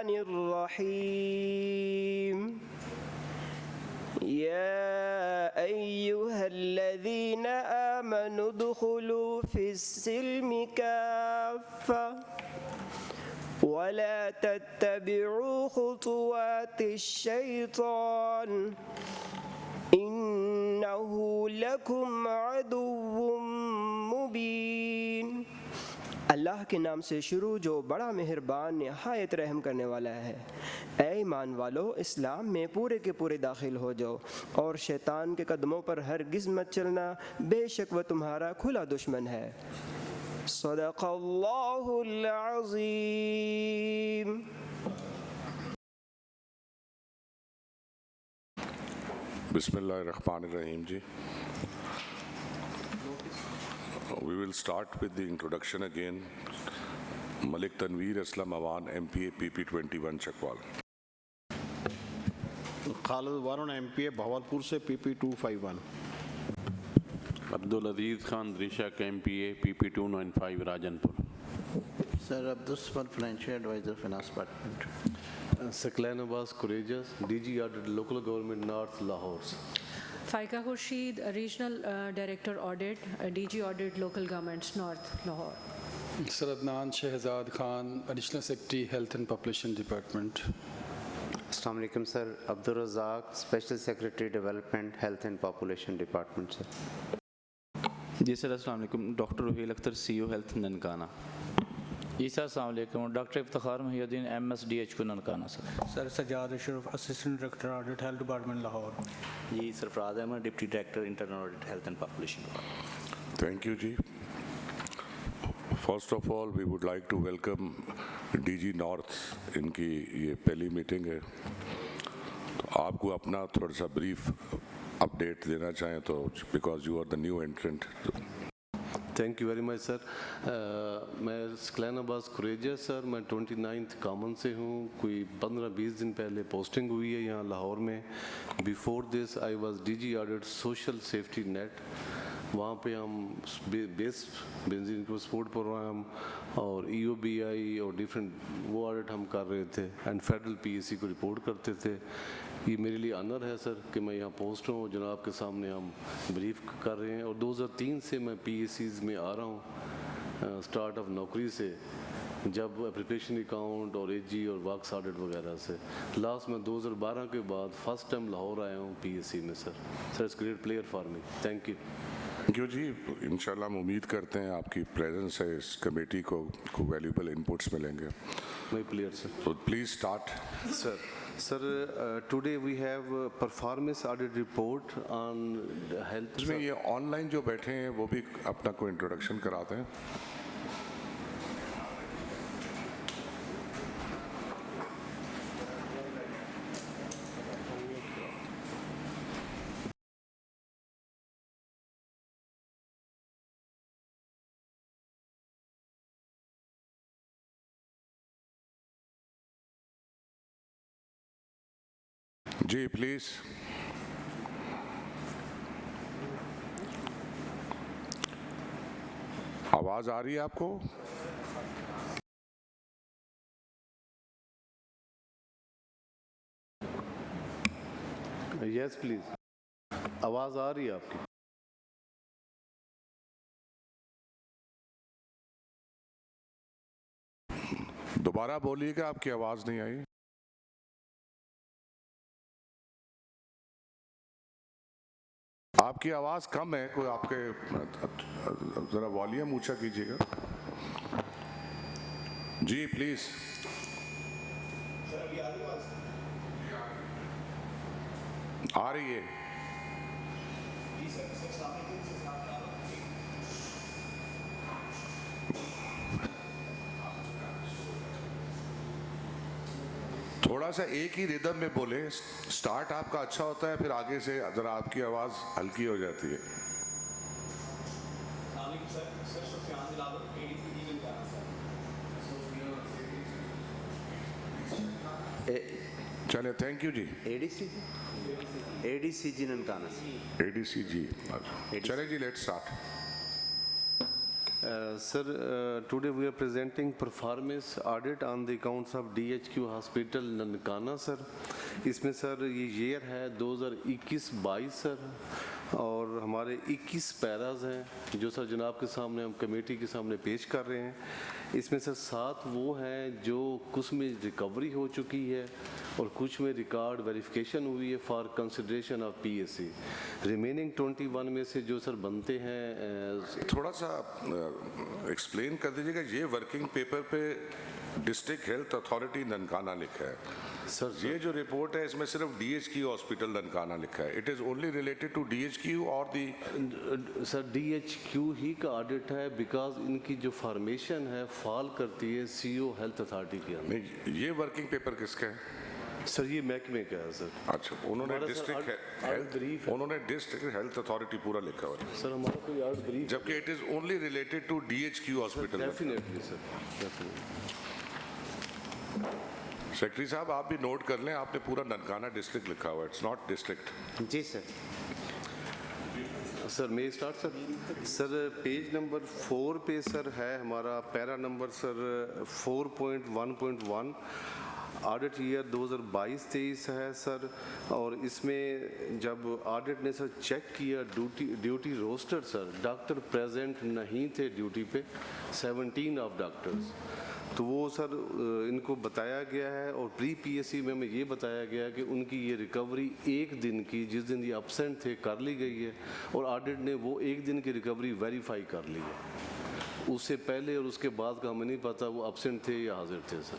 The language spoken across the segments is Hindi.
रहमानिर रहीम। या अय्युहल्लज़ीना आमनु दुखुलू फिस्सिल्मि काफ़्फ़ा वला तत्तबिउ खुतुवातिश्शैतान इन्नहु लकुम अदुव्वुम मुबीन। अल्लाह के नाम से शुरू जो बड़ा मेहरबान निहायत रहम करने वाला है। ऐ ईमान वालो, इस्लाम में पूरे के पूरे दाखिल हो जाओ और शैतान के कदमों पर हरगिज़ मत चलना, बेशक वह तुम्हारा खुला दुश्मन है। सदक़ल्लाहुल अज़ीम। बिस्मिल्लाहिर्रहमानिर्रहीम जी। We will start with the introduction again. Malik Tanveer Aslam Awan, MPA PP21 Chakwal. Khalid Varun MPA Bahawalpur से PP251। Abdul Aziz Khan Drishak MPA PP295 Rajanpur. Sir Abdul Samad, Financial Advisor, Finance Department. Saklan Abbas Courageous, DG Audit Local Government North Lahore. Faika Khurshid, Regional Director Audit, DG Audit Local Governments North Lahore. Sir Adnan Shehzad Khan, Additional Secretary Health and Population Department. Assalamu alaikum sir, Abdul Razak, Special Secretary Development Health and Population Department sir. जी सर अस्सलाम वालेकुम, doctor Rohil Akhtar CEO Health Nankana. जी सर अस्सलाम वालेकुम, doctor Iftikhar Muhiuddin MSDHQ Nankana sir. Sir Sajjad Ashraf, assistant director audit health department Lahore. जी Sarfaraz Ahmad, deputy director internal audit health and population department. Thank you जी। First of all, we would like to welcome DG North, इनकी ये पहली मीटिंग है, तो आपको अपना थोड़ा सा ब्रीफ अपडेट देना चाहें तो, because you are the new entrant. Thank you very much sir. मैं सकलैन अब्बास कुरेजियस सर, मैं 29 कॉमन से हूँ। कोई 15-20 दिन पहले पोस्टिंग हुई है यहाँ लाहौर में। Before this I was DG audit social safety net. वहाँ पे हम बेस बेंजीन को सपोर्ट प्रोग्राम और EOBI और डिफरेंट वो ऑडिट हम कर रहे थे एंड फेडरल PSC को रिपोर्ट करते थे। ये मेरे लिए ऑनर है सर कि मैं यहाँ पोस्ट हूँ, जनाब के सामने हम ब्रीफ कर रहे हैं। और 2003 से मैं PSCs में आ रहा हूँ, स्टार्ट ऑफ नौकरी से, जब प्रिपरेशन अकाउंट और AG और वर्क्स ऑडिट वगैरह से। लास्ट में 2012 के बाद फर्स्ट टाइम लाहौर आया हूँ PSC में sir. Sir it's great pleasure for me, thank you. Thank you जी। इंशाल्लाह हम उम्मीद करते हैं आपकी प्रेजेंस है इस कमेटी को वैल्यूबल इनपुट्स मिलेंगे। My pleasure sir. तो please start sir. Sir, today we have a performance audit report on health. इसमें ये ऑनलाइन जो बैठे हैं वो भी अपना कोई इंट्रोडक्शन कराते हैं। जी प्लीज। आवाज आ रही है आपको? यस प्लीज, आवाज आ रही है आपकी? दोबारा बोलिएगा, आपकी आवाज नहीं आई। आपकी आवाज कम है, कोई आपके जरा वॉल्यूम ऊंचा कीजिएगा। जी प्लीज। आ रही है। थोड़ा सा एक ही रिदम में बोले, स्टार्ट आपका अच्छा होता है, फिर आगे से जरा आपकी आवाज हल्की हो जाती है। चले, थैंक यू जी। ADC जी ननकाना। ADC जी, चले जी, let's start. Sir, today we are presenting performance audit on the accounts of DHQ Hospital Nankana, sir. इसमें सर ये ईयर है 2021-22 सर, और हमारे 21 पैराज हैं जो सर जनाब के सामने हम कमेटी के सामने पेश कर रहे हैं। इसमें सर 7 वो हैं जो कुछ में रिकवरी हो चुकी है और कुछ में रिकॉर्ड वेरिफिकेशन हुई है for consideration of PSC। Remaining 21 में से जो सर बनते हैं थोड़ा सा एक्सप्लेन कर दीजिएगा। ये वर्किंग पेपर पे डिस्ट्रिक्ट हेल्थ अथॉरिटी ननकाना लिखा है सर, ये जो रिपोर्ट है इसमें सिर्फ DHQ हॉस्पिटल ननकाना लिखा है। It is only related to DHQ और दी सर DHQ ही का ऑडिट है बिकॉज इनकी जो फॉर्मेशन है फॉल करती है CO हेल्थ अथॉरिटी के अंदर। नहीं, ये वर्किंग पेपर किसका है? सर ये महकमे का है सर। अच्छा, उन्होंने डिस्ट्रिक्ट हेल्थ अथॉरिटी पूरा लिखा हुआ है सर, हमारा कोई आर्ट ब्रीफ, जबकि it is only related to DHQ hospital. Definitely sir, definitely. Secretary साहब आप भी नोट कर लें, आपने पूरा ननकाना डिस्ट्रिक्ट लिखा हुआ है, इट्स नॉट डिस्ट्रिक्ट। जी sir. Sir may start sir? Sir page number 4 पे सर है हमारा para number sir 4.1.1 audit year 2022-23 है सर। और इसमें जब ऑडिट ने सर चेक किया duty roster sir, doctor present नहीं थे ड्यूटी पे 17 ऑफ डॉक्टर्स, तो वो सर इनको बताया गया है और प्री PSC में हमें ये बताया गया है कि उनकी ये रिकवरी एक दिन की, जिस दिन ये अपसेंट थे, कर ली गई है और ऑडिट ने वो एक दिन की रिकवरी वेरीफाई कर ली है। उससे पहले और उसके बाद का हमें नहीं पता वो अपसेंट थे या हाजिर थे सर।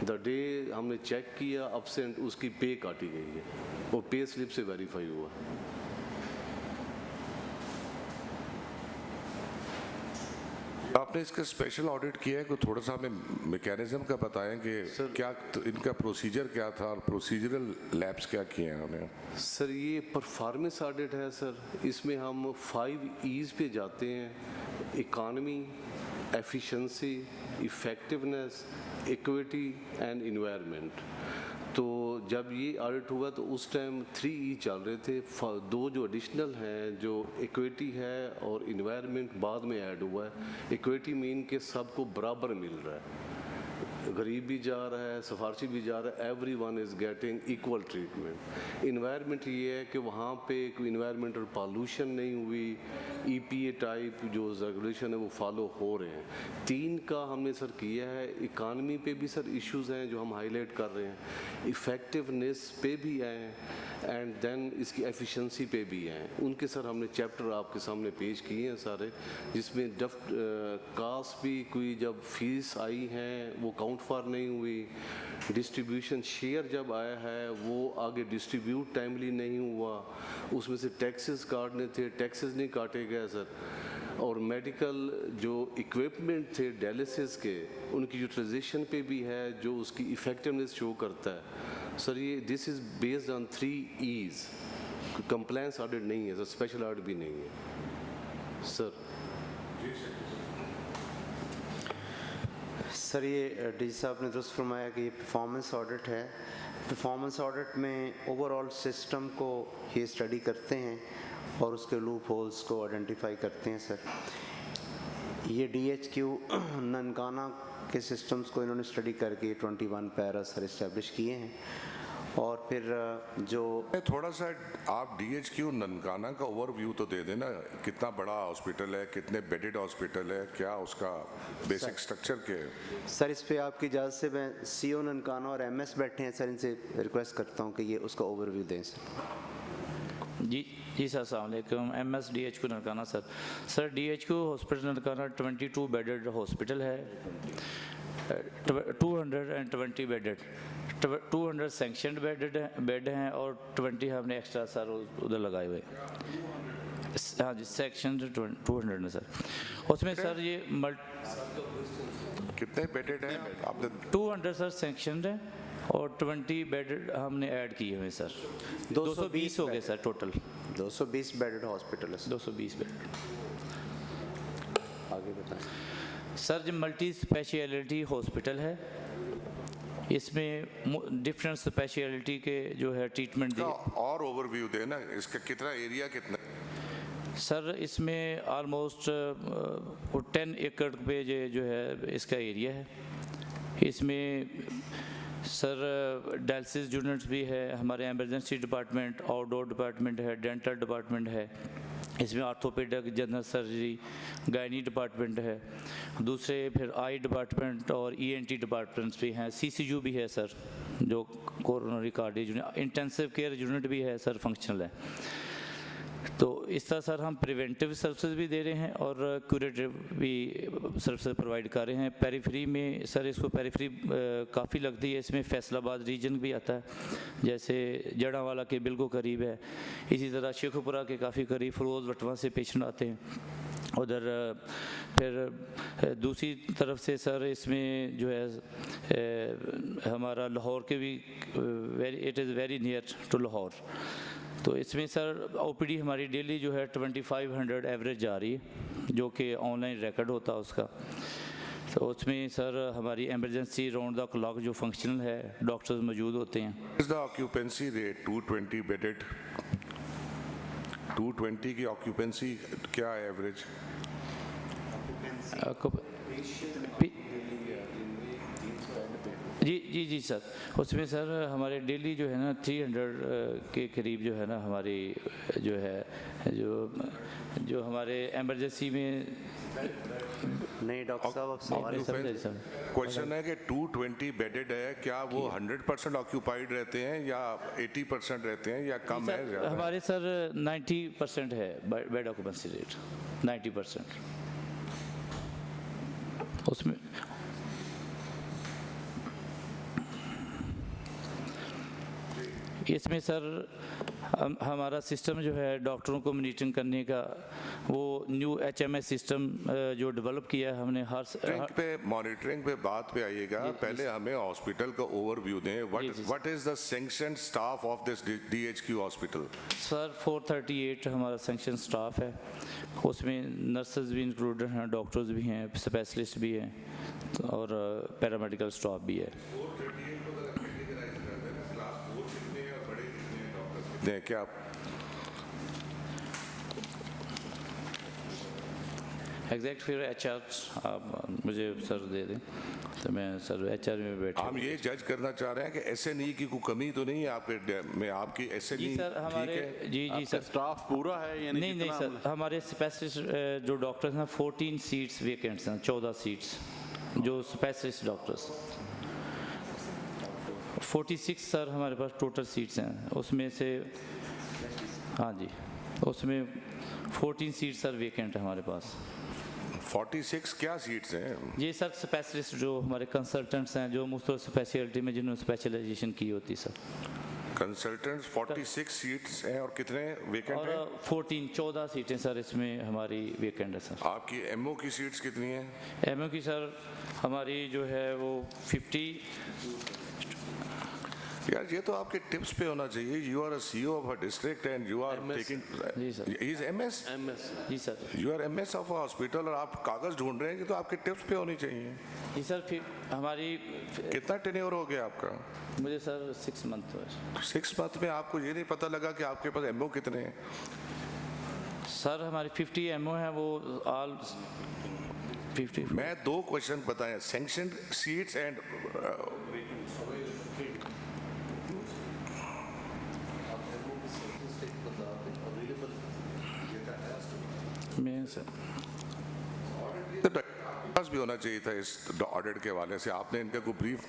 द डे हमने चेक किया अपसेंट, उसकी पे काटी गई है और पे स्लिप से वेरीफाई हुआ। आपने इसका स्पेशल ऑडिट किया है, कोई थोड़ा सा हमें मैकेनिज्म का बताएं कि क्या तो इनका प्रोसीजर क्या था और प्रोसीजरल लैब्स क्या किए हैं उन्होंने? सर ये परफॉर्मेंस ऑडिट है सर, इसमें हम 5 E's पे जाते हैं: economy, efficiency, effectiveness, equity and environment. तो जब ये ऑडिट हुआ तो उस टाइम 3 E चल रहे थे, 2 जो एडिशनल हैं, जो इक्विटी है और इन्वायरमेंट बाद में ऐड हुआ है। इक्विटी मीन के सबको बराबर मिल रहा है, गरीब भी जा रहा है, सफारशी भी जा रहा है, everyone is getting equal treatment. Environment ये है कि वहाँ पे कोई इन्वायरमेंटल पॉल्यूशन नहीं हुई, EPA टाइप जो रेगुलेशन है वो फॉलो हो रहे हैं। 3 का हमने सर किया है। इकानमी पे भी सर इश्यूज़ हैं जो हम हाईलाइट कर रहे हैं, इफ़ेक्टिवनेस पे भी हैं एंड देन इसकी एफिशिएंसी पे भी हैं। उनके सर हमने चैप्टर आपके सामने पेश किए हैं सारे, जिसमें कास्ट भी कोई जब फीस आई हैं वो काउंट फॉर नहीं हुई, डिस्ट्रीब्यूशन शेयर जब आया है वो आगे डिस्ट्रीब्यूट टाइमली नहीं हुआ, उसमें से टैक्सेस काटने थे, टैक्सेस नहीं काटे गए सर, और मेडिकल जो इक्विपमेंट थे डायलिसिस के उनकी यूटिलाइजेशन पे भी है जो उसकी इफ़ेक्टिवनेस शो करता है सर। ये this is based on 3 E's। Compliance audit नहीं है सर, स्पेशल ऑडिट भी नहीं है सर। सर ये डी साहब ने दुरुस्त फरमाया कि ये परफॉर्मेंस ऑडिट है। परफॉर्मेंस ऑडिट में ओवरऑल सिस्टम को ये स्टडी करते हैं और उसके लूप होल्स को आइडेंटिफाई करते हैं सर। ये DHQ ननकाना के सिस्टम्स को इन्होंने स्टडी करके 21 पैरा सर इस्टेब्लिश किए हैं। और फिर जो थोड़ा सा आप DHQ ननकाना का ओवरव्यू तो दे देना, कितना बड़ा हॉस्पिटल है, कितने बेडेड हॉस्पिटल है, क्या उसका बेसिक स्ट्रक्चर क्या है? सर इस पे आपकी इजाज़त से मैं CO ननकाना और MS बैठे हैं सर, इनसे रिक्वेस्ट करता हूँ कि ये उसका ओवरव्यू दें सर। जी सर, अस्सलाम वालेकुम। MS DHQ Nankana sir DHQ hospital Nankana 22 bedded hospital है, 220 बेडेड, 200 सेंक्शनड बेड हैं और 20 हमने एक्स्ट्रा सर उधर लगाए हुए। हाँ जी, सेक्शन 200 है सर। उसमें सर ये कितने बेडेड हैं आपने? 200 सर सेंक्शनड है और 20 बेड हमने ऐड किए हुए सर। 220 हो गए सर टोटल। 220 बेडेड हॉस्पिटल है। 220 बेड। आगे बताएं सर। जो मल्टी स्पेशलिटी हॉस्पिटल है, इसमें डिफरेंट स्पेशलिटी के जो है ट्रीटमेंट और ओवरव्यू देना, इसका कितना एरिया कितना? सर इसमें ऑलमोस्ट 10 एकड़ पे जो है इसका एरिया है। इसमें सर डायलिसिस यूनिट्स भी है, हमारे एमरजेंसी डिपार्टमेंट, आउटडोर डिपार्टमेंट है, डेंटल डिपार्टमेंट है, इसमें orthopaedic, general surgery, gynae department है, दूसरे फिर आई डिपार्टमेंट और ईएनटी डिपार्टमेंट्स भी हैं, सीसीयू भी है सर जो coronary cardio unit, intensive care unit भी है सर, फंक्शनल है। तो इस तरह सर हम प्रिवेंटिव सर्विसेज भी दे रहे हैं और क्यूरेटिव भी सर्विसेज प्रोवाइड कर रहे हैं। पेरिफेरी में सर इसको पेरिफेरी काफ़ी लगती है, इसमें फैसलाबाद रीजन भी आता है, जैसे जड़ावाला के बिल्कुल करीब है, इसी तरह शेखुपुरा के काफ़ी करीब फिरोज वटवा से पेशेंट आते हैं उधर। फिर दूसरी तरफ से सर इसमें जो है हमारा लाहौर के भी it is very near to Lahore. तो इसमें सर ओपीडी हमारी डेली जो है 2500 एवरेज जा रही है, जो कि ऑनलाइन रिकॉर्ड होता है उसका। तो उसमें सर हमारी एमरजेंसी राउंड द क्लॉक जो फंक्शनल है, डॉक्टर्स मौजूद होते हैं। Is the occupancy rate 220 bedded, 220 की ऑक्यूपेंसी क्या है एवरेज? जी सर, उसमें सर हमारे डेली जो है ना 300 के करीब जो है ना हमारी जो है जो हमारे एमरजेंसी में नहीं डॉक्टर साहब क्वेश्चन है कि 220 बेडेड है, क्या वो 100% ऑक्यूपाइड रहते हैं या 80% रहते हैं या कम है? हमारे सर 90% है बेड ऑक्यूपेंसी रेट, 90%। उसमें इसमें सर हमारा सिस्टम जो है डॉक्टरों को मॉनिटरिंग करने का, वो न्यू HMS सिस्टम जो डेवलप किया है हमने। मॉनिटरिंग पे बात पे आइएगा, पहले हमें हॉस्पिटल का ओवरव्यू दें। What is the sanction staff of this DHQ hospital? Sir 438 हमारा सैंक्शन स्टाफ है, उसमें नर्सेज भी इंक्लूडेड हैं, डॉक्टर्स भी हैं, स्पेशलिस्ट भी हैं और पैरामेडिकल स्टाफ भी है। क्या एग्जैक्ट फिर HR आप मुझे सर दे दें तो मैं सर HR में बैठा। हम ये जज करना चाह रहे हैं कि SNE की कोई कमी तो नहीं है आपके में? आपकी SNE जी सर हमारे जी सर स्टाफ पूरा है यानी नहीं सर, हमारे स्पेशलिस्ट जो डॉक्टर्स हैं 14 सीट्स वेकेंट्स हैं, 14 सीट्स जो स्पेशलिस्ट डॉक्टर्स, 46 सर हमारे पास टोटल सीट्स हैं, उसमें से हाँ जी उसमें 14 सीट सर वेकेंट है हमारे पास। 46 क्या सीट्स हैं? ये सर स्पेशलिस्ट जो हमारे कंसल्टेंट्स हैं जो मुख्तलिफ स्पेशलिटी में जिन्होंने स्पेशलाइजेशन की होती सर। कंसल्टेंट्स 46 सीट्स हैं और कितने वेकेंट हैं? 14 सीटें सर इसमें हमारी वेकेंट है सर। आपकी MO की सीट्स कितनी हैं? MO की सर हमारी जो है वो 50। यार ये तो आपके टिप्स पे होना चाहिए। You are a CEO of a district and you are taking is MS जी sir, you are MS of a hospital और आप कागज ढूंढ रहे हैं कि तो आपके टिप्स पे होनी चाहिए। जी सर। फिर हमारी कितना टेन्योर हो गया आपका? मुझे सर 6 मंथ हुआ। 6 मंथ में आपको ये नहीं पता लगा कि आपके पास MO कितने हैं? सर हमारी 50 MO है, वो ऑल 50। मैं 2 क्वेश्चन बताएं, सैंक्शन सीट्स एंड में सर पास भी होना चाहिए था इस ऑडिट के हवाले से। आपने इनका कोई ब्रीफ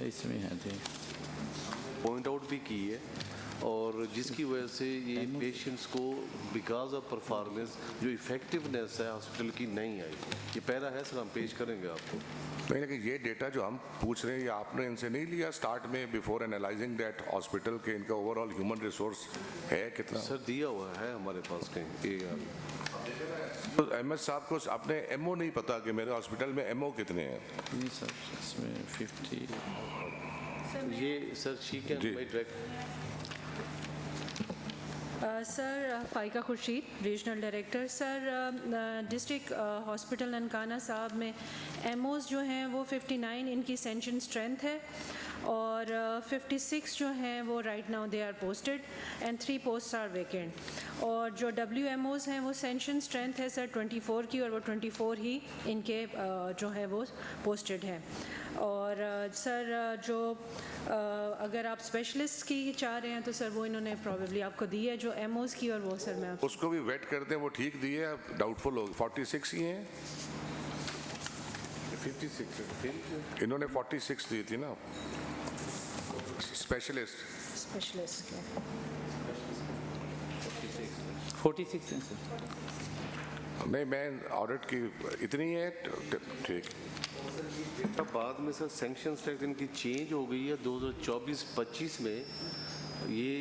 इसमें है थे पॉइंट आउट भी की है और जिसकी वजह से ये पेशेंट्स को बिकॉज ऑफ परफॉर्मेंस जो इफेक्टिवनेस है हॉस्पिटल की नहीं आई। ये पहला है सर, हम पेश करेंगे आपको। नहीं, लेकिन ये डेटा जो हम पूछ रहे हैं ये आपने इनसे नहीं लिया स्टार्ट में बिफोर एनालाइजिंग दैट हॉस्पिटल के इनका ओवरऑल ह्यूमन रिसोर्स है कितना? सर दिया हुआ है हमारे पास कहीं। तो MS साहब को अपने MO नहीं पता कि मेरे हॉस्पिटल में MO कितने हैं? नहीं सर, इसमें 50 ये सर ठीक है भाई direct sir Faika Khurshid regional director. Sir district hospital Nankana Sahab में एमओज़ जो हैं वो 59 इनकी सेंशन स्ट्रेंथ है और 56 जो हैं वो right now they are posted and 3 post are vacant. और जो WMOs हैं वो सेंशन स्ट्रेंथ है सर 24 की और वो 24 ही इनके जो है वो पोस्टेड हैं। और सर जो अगर आप स्पेशलिस्ट की चाह रहे हैं तो सर वो इन्होंने प्रॉबेबली आपको दी है जो एमओज़ की, और वो सर मैं उसको भी वेट करते हैं, वो ठीक दिए, अब डाउटफुल हो 46 ही हैं। 56 इन्होंने 46 दी थी ना स्पेशलिस्ट के 46 हैं सर। नहीं, मैं ऑडिट की इतनी है ठीक। अब बाद में सर सैंक्शन स्ट्रेंथ इनकी चेंज हो गई है 2024-25 में, ये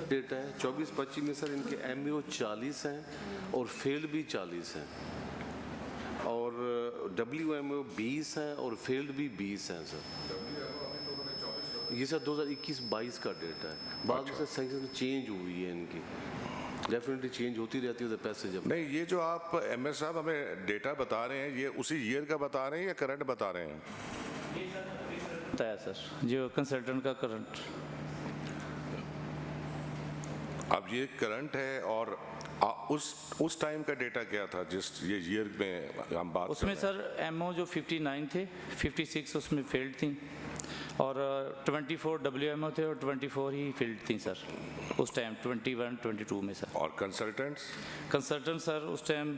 डेटा है। 24-25 में सर इनके MAO 40 हैं और फेल्ड भी 40 हैं, और WMO 20 हैं और फेल्ड भी 20 हैं सर। ये सर 2021-22 का डेटा है। बाद में सर सैंक्शन चेंज हुई है इनकी, डेफिनेटली चेंज होती रहती है पैसे जब। नहीं, ये जो आप MS साहब हमें डेटा बता रहे हैं, ये उसी ईयर का बता रहे हैं या करंट बता रहे हैं? बताया सर जो कंसल्टेंट का करंट। अब ये करंट है, और उस टाइम का डेटा क्या था जिस ये ईयर में हम बात उसमें सर MO जो 59 थे, 56 उसमें फेल्ड थी, और 24 WMO थे और 24 ही फील्ड थी सर उस टाइम 21-22 में सर। और कंसल्टेंट सर उस टाइम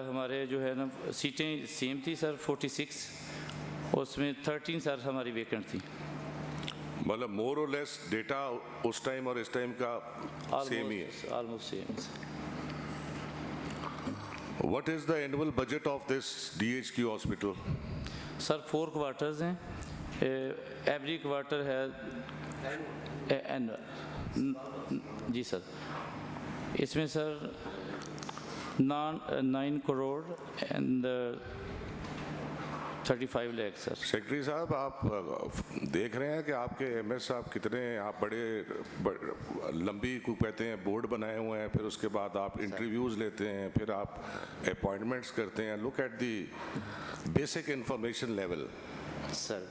हमारे जो है ना सीटें सेम थी सर 46, उसमें 13 सर हमारी वेकेंट थी। मतलब मोर और लेस डेटा उस टाइम और इस टाइम का सेम ही है, almost same. What is the annual budget of this DHQ hospital? Sir 4 quarters हैं, एवरी क्वार्टर है जी सर। इसमें sir 9 crore and 35 lakh sir. Secretary साहब, आप देख रहे हैं कि आपके MS साहब कितने आप बड़े लंबी को कहते हैं बोर्ड बनाए हुए हैं, फिर उसके बाद आप इंटरव्यूज़ लेते हैं, फिर आप अपॉइंटमेंट्स करते हैं। Look at the basic information level. Sir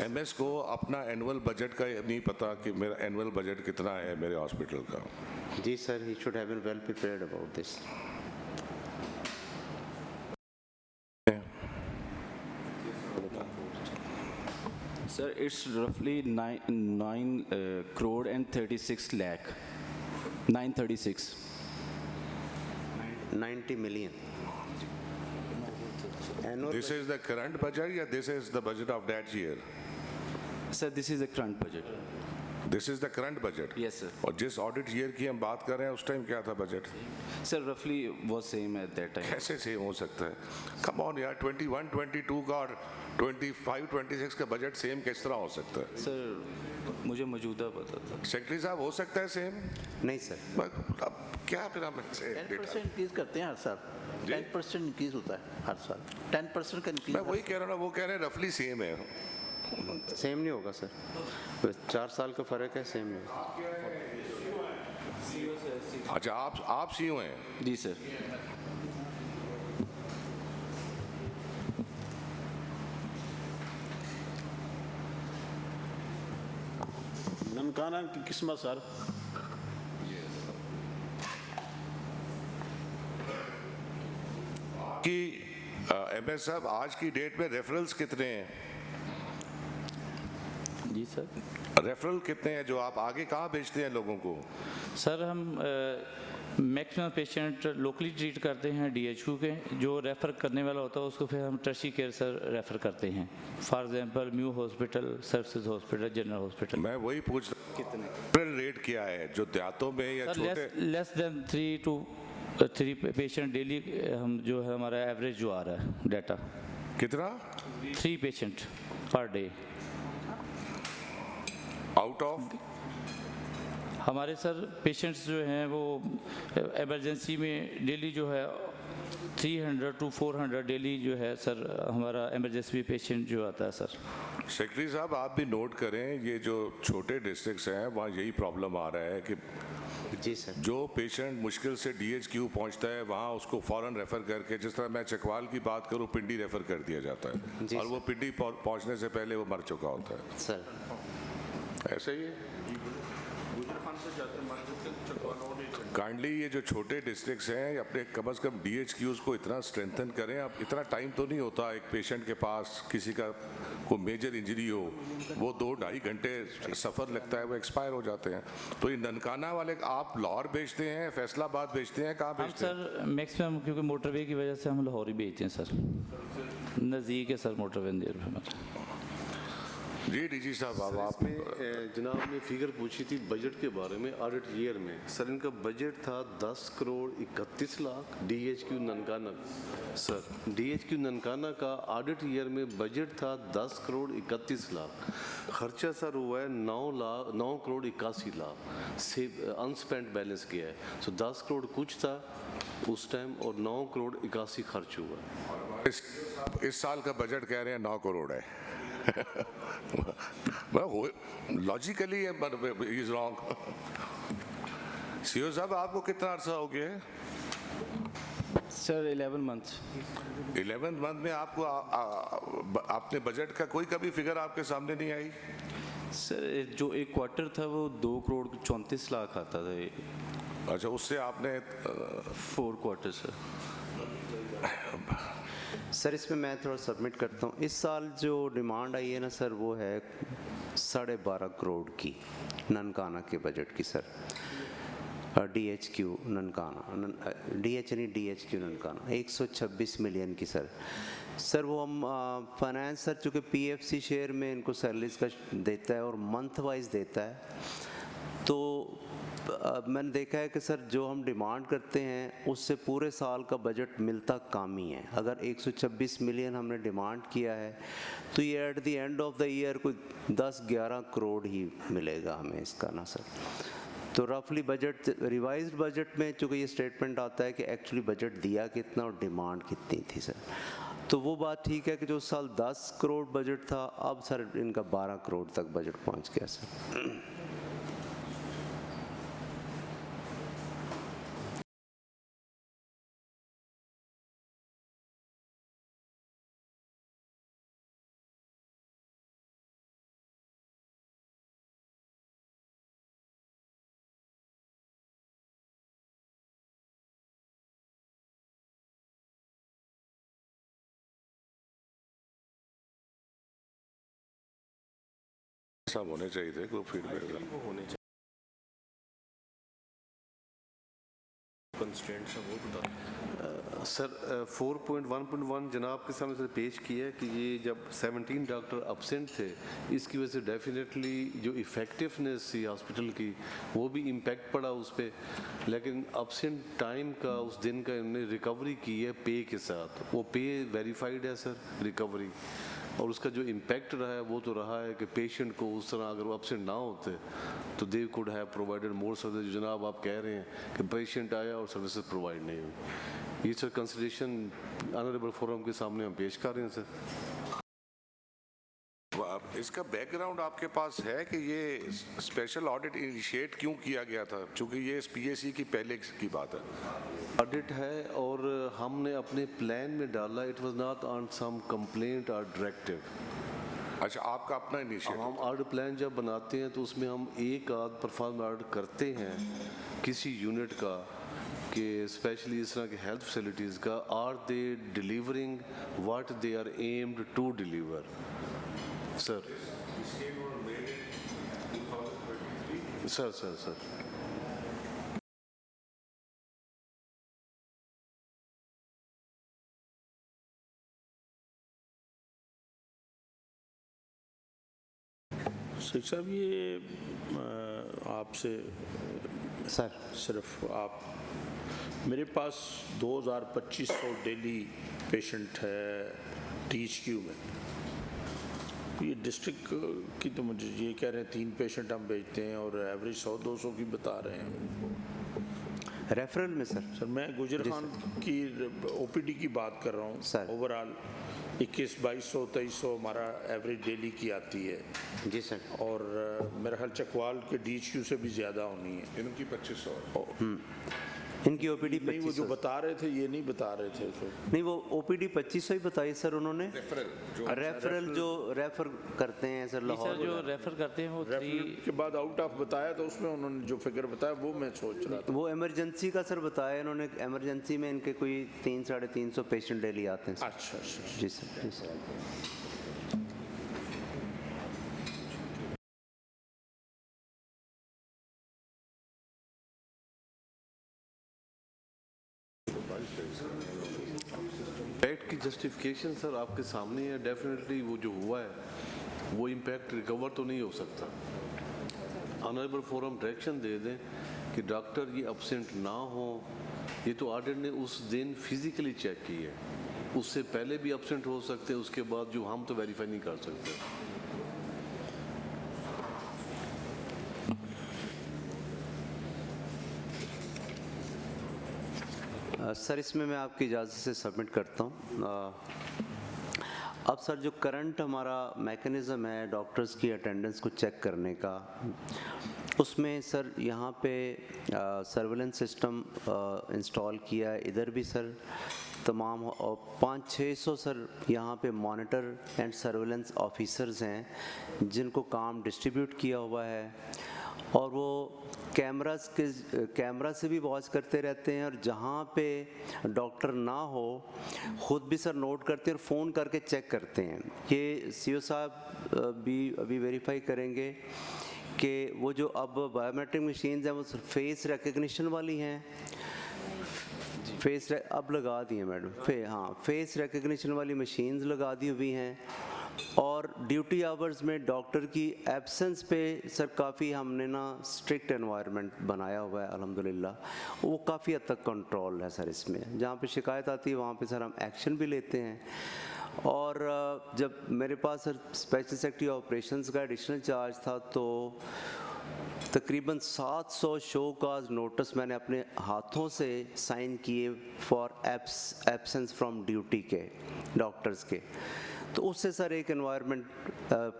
MS को अपना एनुअल बजट का नहीं पता कि मेरा एनुअल बजट कितना है मेरे हॉस्पिटल का। जी sir, he should have been well prepared about this. Sir, it's roughly 9 crore and 36 lakh. 936. 90 million. This is the current budget या this is the budget of that year? Sir, this is the current budget. This is the current budget? Yes, sir. और जिस ऑडिट ईयर की हम बात कर रहे हैं उस टाइम क्या था budget? Sir, roughly was same at that time. कैसे सेम हो सकता है? Come on यार, 21-22 का और 25-26 का बजट सेम किस तरह हो सकता है? सर मुझे मौजूदा पता था। सेक्रेटरी साहब, हो सकता है सेम? नहीं सर। अब क्या फिर हम 10% इंक्रीज करते हैं हर साल। 10% इंक्रीज होता है हर साल। 10% का इंक्रीज। मैं वही कह रहा हूँ ना, वो कह रहे हैं रफली सेम है। सेम नहीं होगा सर, 4 साल का फर्क है, सेम नहीं होगा। अच्छा, आप CEO हैं? जी सर। ननकाना की किस्मत सर। कि MS साहब आज की डेट में रेफरल्स कितने हैं? जी सर। रेफरल कितने हैं जो आप आगे कहाँ भेजते हैं लोगों को? सर हम मैक्सिमम पेशेंट लोकली ट्रीट करते हैं DHQ के, जो रेफ़र करने वाला होता है उसको फिर हम टर्शी केयर सर रेफ़र करते हैं। For example mu hospital, services hospital, general hospital. मैं वही पूछ रहा हूँ कितने रेट क्या है जो देहातों में या छोटे? Less than 3 to 3 patient daily हम जो है हमारा एवरेज जो आ रहा है डाटा। कितना? 3 patient per day out of? हमारे सर पेशेंट्स जो हैं वो इमरजेंसी में डेली जो है 300 to 400 डेली जो है सर हमारा इमरजेंसी पेशेंट जो आता है सर। सेक्रेटरी साहब आप भी नोट करें, ये जो छोटे डिस्ट्रिक्ट्स हैं वहाँ यही प्रॉब्लम आ रहा है कि जी सर, जो पेशेंट मुश्किल से DHQ पहुंचता है वहाँ उसको फौरन रेफ़र करके, जिस तरह मैं चकवाल की बात करूँ, पिंडी रेफ़र कर दिया जाता है और वो पिंडी पहुंचने से पहले वो मर चुका होता है सर। ऐसे ही है। काइंडली ये जो छोटे डिस्ट्रिक्ट्स हैं अपने कम से कम DHQs को इतना स्ट्रेंथन करें। अब इतना टाइम तो नहीं होता एक पेशेंट के पास, किसी का कोई मेजर इंजरी हो वो 2-2.5 घंटे सफ़र लगता है, वो एक्सपायर हो जाते हैं। तो ये ननकाना वाले आप लाहौर भेजते हैं, फैसलाबाद भेजते हैं, कहाँ भेजते हैं? सर मैक्सिमम क्योंकि मोटरवे की वजह से हम लाहौर ही भेजते हैं सर, नज़दीक है सर मोटरवे देर हमारा। जी DG साहब अब आप जनाब ने फिगर पूछी थी बजट के बारे में ऑडिट ईयर में। सर इनका बजट था 10 crore 31 lakh DHQ Nankana. Sir DHQ Nankana का ऑडिट ईयर में बजट था 10 करोड़ 31 लाख। खर्चा सर हुआ है 9 करोड़ 81 लाख से अनस्पेंट बैलेंस किया है। सो 10 करोड़ कुछ था उस टाइम और 9 करोड़ 81 खर्च हुआ। इस साल का बजट कह रहे हैं 9 करोड़ है। Logically is wrong. CO साहब आपको कितना अर्सा हो गया है? Sir 11 months. 11 मंथ में आपको आपने बजट का कोई कभी फिगर आपके सामने नहीं आई? सर जो एक क्वार्टर था वो 2 करोड़ 34 लाख आता था। अच्छा, उससे आपने 4 क्वार्टर सर। सर इसमें मैं थोड़ा सबमिट करता हूँ। इस साल जो डिमांड आई है ना सर, वो है 12.5 करोड़ की ननकाना के बजट की sir. DHQ Nankana, DHQ Nankana 126 million की सर। सर वो हम फाइनेंस सर चूँकि PFC शेयर में इनको सैलरीज का देता है और मंथ वाइज देता है, तो मैंने देखा है कि सर जो हम डिमांड करते हैं उससे पूरे साल का बजट मिलता कम ही है। अगर 126 मिलियन हमने डिमांड किया है तो ये at the end of the year कोई 10-11 करोड़ ही मिलेगा हमें इसका ना सर। तो रफली बजट रिवाइज्ड बजट में चूँकि ये स्टेटमेंट आता है कि एक्चुअली बजट दिया कितना और डिमांड कितनी थी सर, तो वो बात ठीक है कि जो साल 10 करोड़ बजट था अब सर इनका 12 करोड़ तक बजट पहुँच गया सर। सब होने चाहिए थे कोई फीडबैक होने चाहिए। सर 4.1.1 जनाब के सामने से पेश किया है कि ये जब 17 डॉक्टर अपसेंट थे इसकी वजह से डेफिनेटली जो इफ़ेक्टिवनेस थी हॉस्पिटल की वो भी इम्पैक्ट पड़ा उस पर, लेकिन अपसेंट टाइम का उस दिन का इन्होंने रिकवरी की है पे के साथ। वो पे वेरीफाइड है सर रिकवरी, और उसका जो इम्पैक्ट रहा है वो तो रहा है कि पेशेंट को उस तरह अगर वो अपसेंट ना होते तो they could have provided more service. जो जनाब आप कह रहे हैं कि पेशेंट आया और सर्विसेज प्रोवाइड नहीं हुई, ये सर कंसिडरेशन ऑनरेबल फोरम के सामने हम पेश कर रहे हैं सर। इसका बैकग्राउंड आपके पास है कि ये स्पेशल ऑडिट इनिशिएट क्यों किया गया था? क्योंकि ये PSC की पहले की बात है। ऑडिट है और हमने अपने प्लान में डाला, it was not on some complaint और डायरेक्टिव। अच्छा, आपका अपना इनिशिएटिव? हम ऑडिट प्लान जब बनाते हैं तो उसमें हम एक आध परफॉर्म ऑडिट करते हैं किसी यूनिट का कि स्पेशली इस तरह के हेल्थ फैसिलिटीज़ का, are they delivering what they are aimed to deliver sir. Sir sir sir Sheikh साहब ये आपसे सर सिर्फ आप, मेरे पास 2200 डेली पेशेंट है THQ में। ये डिस्ट्रिक्ट की तो मुझे ये कह रहे हैं 3 पेशेंट हम भेजते हैं और एवरेज 100-200 की बता रहे हैं। रेफरल में सर मैं गुजर खान की ओपीडी की बात कर रहा हूँ सर। ओवरऑल 2100 2200 हमारा एवरेज डेली की आती है जी सर। और मेरा ख्याल चकवाल के डीएचक्यू से भी ज़्यादा होनी है। इनकी 2500 इनकी ओपीडी नहीं, वो जो बता रहे थे ये नहीं बता रहे थे तो नहीं, वो ओपीडी 2500 ही बताई सर उन्होंने। रेफरल जो रेफर करते हैं सर लाहौर, सर जो रेफर करते हैं वो रेफरल के बाद आउट ऑफ बताया तो उसमें उन्होंने जो फिगर बताया वो मैं सोच रहा था। वो इमरजेंसी का सर बताया इन्होंने। इमरजेंसी में इनके कोई 300-350 पेशेंट डेली आते हैं। अच्छा अच्छा जी सर, जी सर। इम्पैक्ट की जस्टिफिकेशन सर आपके सामने है। डेफिनेटली वो जो हुआ है वो इम्पैक्ट रिकवर तो नहीं हो सकता। ऑनरेबल फोरम डायरेक्शन दे दें कि डॉक्टर ये एब्सेंट ना हो। ये तो ऑडिट ने उस दिन फिजिकली चेक की है, उससे पहले भी एब्सेंट हो सकते हैं, उसके बाद जो हम तो वेरीफाई नहीं कर सकते। सर इसमें मैं आपकी इजाज़त से सबमिट करता हूँ। अब सर जो करंट हमारा मैकेनिज़्म है डॉक्टर्स की अटेंडेंस को चेक करने का, उसमें सर यहाँ पे सर्वेलेंस सिस्टम इंस्टॉल किया है। इधर भी सर तमाम 500-600 सर यहाँ पे मॉनिटर एंड सर्वेलेंस ऑफिसर्स हैं जिनको काम डिस्ट्रीब्यूट किया हुआ है, और वो कैमरा से भी वॉच करते रहते हैं, और जहाँ पे डॉक्टर ना हो ख़ुद भी सर नोट करते हैं और फ़ोन करके चेक करते हैं। ये सीओ साहब भी अभी वेरीफाई करेंगे कि वो जो अब बायोमेट्रिक मशीन्स हैं वो फेस रिकग्निशन वाली हैं। अब लगा दी हैं मैडम, हाँ फेस रिकग्निशन वाली मशीन्स लगा दी हुई हैं। और ड्यूटी आवर्स में डॉक्टर की एब्सेंस पे सर काफ़ी हमने ना स्ट्रिक्ट एनवायरनमेंट बनाया हुआ है अल्हम्दुलिल्लाह। वो काफ़ी हद तक कंट्रोल है सर इसमें। जहाँ पे शिकायत आती है वहाँ पे सर हम एक्शन भी लेते हैं। और जब मेरे पास सर स्पेशल सेक्रेटरी ऑपरेशंस का एडिशनल चार्ज था तो तकरीबन 700 शो काज नोटिस मैंने अपने हाथों से साइन किए फॉर एब्सेंस फ्रॉम ड्यूटी के डॉक्टर्स के। तो उससे सर एक एनवायरनमेंट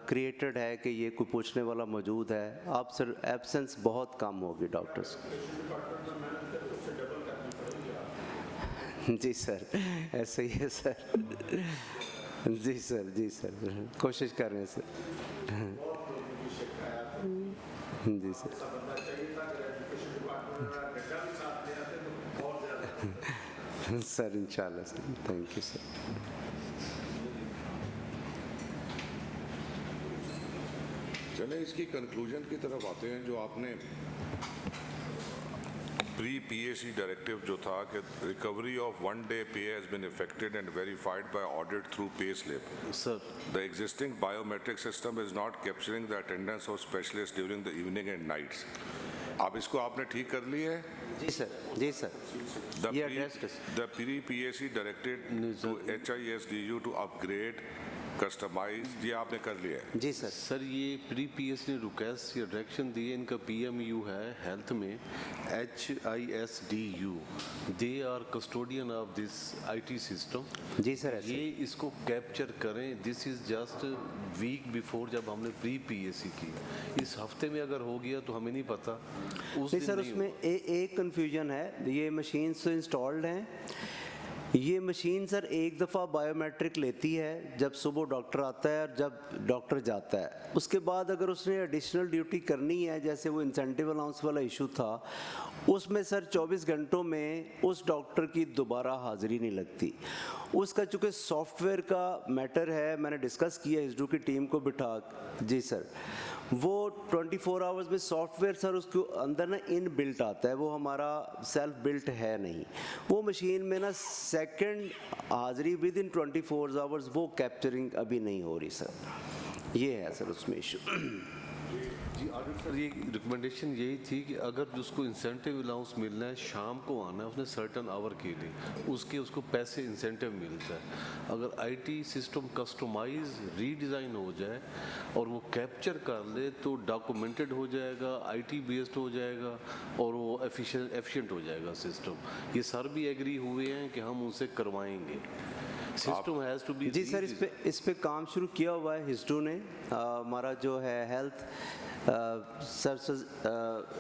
क्रिएटेड है कि ये कोई पूछने वाला मौजूद है। अब सर एब्सेंस बहुत कम होगी डॉक्टर्स। जी सर, ऐसे ही है सर। जी सर, जी सर, कोशिश कर रहे हैं सर। जी सर। सर इंशाल्लाह सर, थैंक यू सर। चलें इसकी कंक्लूजन की तरफ आते हैं। जो आपने प्री पीएसी डायरेक्टिव जो था कि recovery of 1 day pay has been effected and verified by audit through pay slip. Sir the existing biometric system is not capturing the attendance of specialist during the evening and nights. अब इसको आपने ठीक कर लिया है? जी सर, जी sir. The pre-PAC directed to HISDU to upgrade, customize, ये आपने कर लिया है? जी सर। सर ये प्री पीएस ने रिक्वेस्ट या डायरेक्शन दी है। इनका PMU है हेल्थ में HISDU। They are custodian of this IT system. जी सर। ये इसको कैप्चर करें। This is just week before जब हमने प्री PAC की। इस हफ्ते में अगर हो गया तो हमें नहीं पता। नहीं सर, उसमें एक कन्फ्यूजन है। ये मशीन्स तो इंस्टॉल्ड हैं। ये मशीन सर एक दफ़ा बायोमेट्रिक लेती है जब सुबह डॉक्टर आता है और जब डॉक्टर जाता है। उसके बाद अगर उसने एडिशनल ड्यूटी करनी है, जैसे वो इंसेंटिव अलाउंस वाला इशू था, उसमें सर 24 घंटों में उस डॉक्टर की दोबारा हाज़िरी नहीं लगती। उसका चूँकि सॉफ्टवेयर का मैटर है, मैंने डिस्कस किया हिजडू की टीम को बिठा। जी सर, वो 24 आवर्स में सॉफ्टवेयर सर उसके अंदर ना इन बिल्ट आता है, वो हमारा सेल्फ बिल्ट है नहीं। वो मशीन में ना सेकंड हाज़िरी विद इन 24 आवर्स वो कैप्चरिंग अभी नहीं हो रही सर। ये है सर उसमें इशू। जी ऑडिटर सर, ये रिकमेंडेशन यही थी कि अगर जिसको इंसेंटिव अलाउंस मिलना है शाम को आना है उसने सर्टन आवर के लिए, उसको पैसे इंसेंटिव मिलता है। अगर आईटी सिस्टम कस्टमाइज रीडिज़ाइन हो जाए और वो कैप्चर कर ले तो डॉक्यूमेंटेड हो जाएगा, आईटी बेस्ड हो जाएगा और वो एफिशिएंट हो जाएगा सिस्टम। ये सर भी एग्री हुए हैं कि हम उनसे करवाएंगे। System has to be. जी सर, इस पे काम शुरू किया हुआ है हिस्टू ने। हमारा जो है हेल्थ सर्विसेज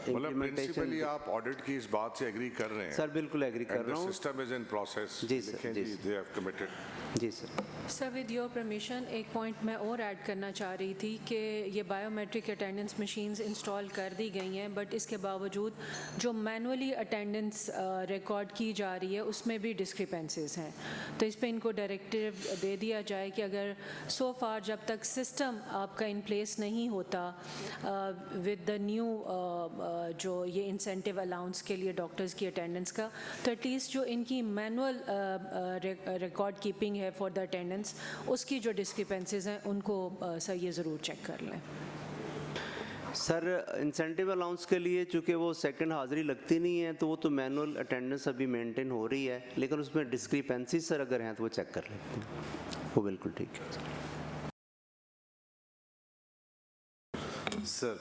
प्रिंसिपली आप ऑडिट की इस बात से एग्री कर रहे हैं? सर बिल्कुल एग्री कर रहा हूँ। System is in process. जी सर, जी दे हैव कमिटेड। जी sir. Sir with your permission एक पॉइंट मैं और ऐड करना चाह रही थी कि ये बायोमेट्रिक अटेंडेंस मशीन्स इंस्टॉल कर दी गई हैं, बट इसके बावजूद जो मैनुअली अटेंडेंस रिकॉर्ड की जा रही है उसमें भी डिस्क्रिपेंसीज हैं। तो इस पे इनको डायरेक्टिव दे दिया जाए कि अगर सो फार जब तक सिस्टम आपका इन प्लेस नहीं होता विद द न्यू जो ये इंसेंटिव अलाउंस के लिए डॉक्टर्स की अटेंडेंस का, तो एटलीस्ट जो इनकी मैनुअल रिकॉर्ड कीपिंग है फॉर द अटेंडेंस, उसकी जो डिस्क्रिपेंसीज हैं उनको सर ये ज़रूर चेक कर लें। सर इंसेंटिव अलाउंस के लिए चूँकि वो सेकंड हाज़िरी लगती नहीं है तो वो तो मैनुअल अटेंडेंस अभी मेंटेन हो रही है, लेकिन उसमें डिस्क्रिपेंसी सर अगर हैं तो वो चेक कर लेते हैं। वो बिल्कुल ठीक है sir.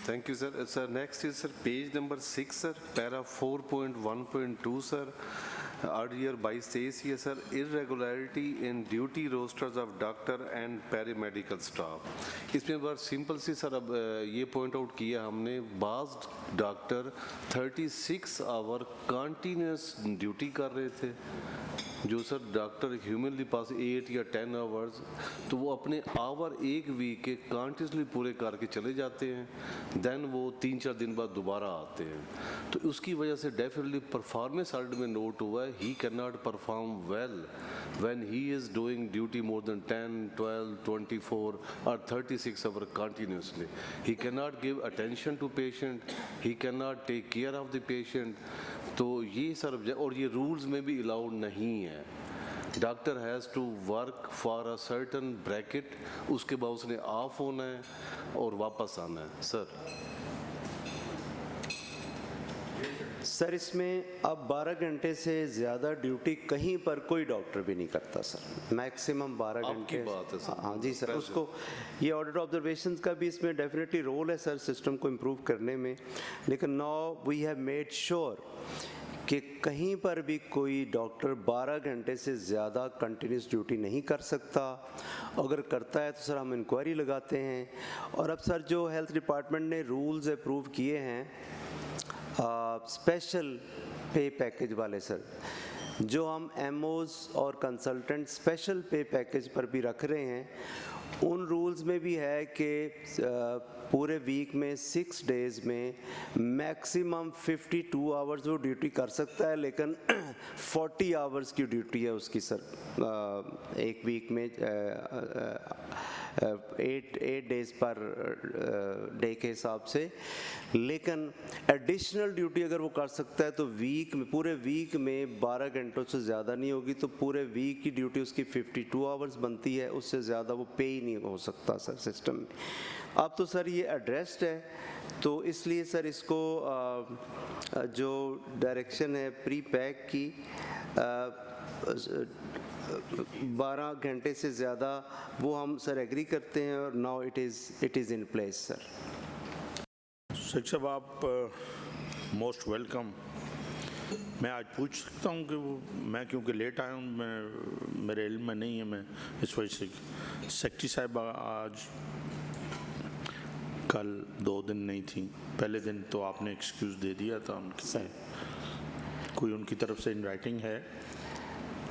Thank you sir. Sir next is sir page number 6 sir, para 4.1.2 sir. Earlier 22 है sir, irregularity in duty rosters of doctor and paramedical staff. इसमें बहुत सिंपल सी सर अब ये पॉइंट आउट किया हमने, बाज डॉक्टर 36 आवर कंटिन्यूस ड्यूटी कर रहे थे, जो सर डॉक्टर ह्यूमनली पास 8 या 10 आवर्स, तो वो अपने आवर एक वीक के कंटिन्यूसली पूरे करके चले जाते हैं, देन वो 3-4 दिन बाद दोबारा आते हैं। तो उसकी वजह से डेफिनेटली परफॉर्मेंस ऑडिट में नोट हुआ है he can not perform well when he is doing duty more than 10, 12, 24 और 36 hour continuously. He can not give attention to patient, he can not take care of the patient. तो ये सर, और ये रूल्स में भी अलाउड नहीं है। Doctor has to work for a certain bracket, उसके बाद उसने ऑफ होना है और वापस आना है। सर इसमें अब 12 घंटे से ज़्यादा ड्यूटी कहीं पर कोई डॉक्टर भी नहीं करता सर, मैक्सिमम 12 घंटे। बात है सर। हाँ जी सर, उसको ये ऑडिट ऑब्जर्वेशन का भी इसमें डेफिनेटली रोल है सर सिस्टम को इम्प्रूव करने में, लेकिन now we have made sure कि कहीं पर भी कोई डॉक्टर 12 घंटे से ज़्यादा कंटिन्यूस ड्यूटी नहीं कर सकता। अगर करता है तो सर हम इंक्वायरी लगाते हैं। और अब सर जो हेल्थ डिपार्टमेंट ने रूल्स अप्रूव किए हैं स्पेशल पे पैकेज वाले सर, जो हम एमओज और कंसल्टेंट स्पेशल पे पैकेज पर भी रख रहे हैं, उन रूल्स में भी है कि पूरे वीक में 6 डेज़ में मैक्सिमम 52 आवर्स वो ड्यूटी कर सकता है, लेकिन 40 आवर्स की ड्यूटी है उसकी सर एक वीक में 8 डेज़ पर डे के हिसाब से। लेकिन एडिशनल ड्यूटी अगर वो कर सकता है तो वीक में, पूरे वीक में 12 घंटों से ज़्यादा नहीं होगी, तो पूरे वीक की ड्यूटी उसकी 52 आवर्स बनती है, उससे ज़्यादा वो पे ही नहीं हो सकता सर सिस्टम में। अब तो सर ये एड्रेस्ड है, तो इसलिए सर इसको जो डायरेक्शन है प्री पैक की 12 घंटे से ज़्यादा, वो हम सर एग्री करते हैं और now it is in place sir. Sheikh साहब आप मोस्ट वेलकम। मैं आज पूछ सकता हूँ कि वो मैं क्योंकि लेट आया हूँ, मैं मेरे इल्म में नहीं है, मैं इस वजह से सेक्रेटरी साहब आज कल 2 दिन नहीं थी, पहले दिन तो आपने एक्सक्यूज़ दे दिया था उनके सर। कोई उनकी तरफ से इन राइटिंग है?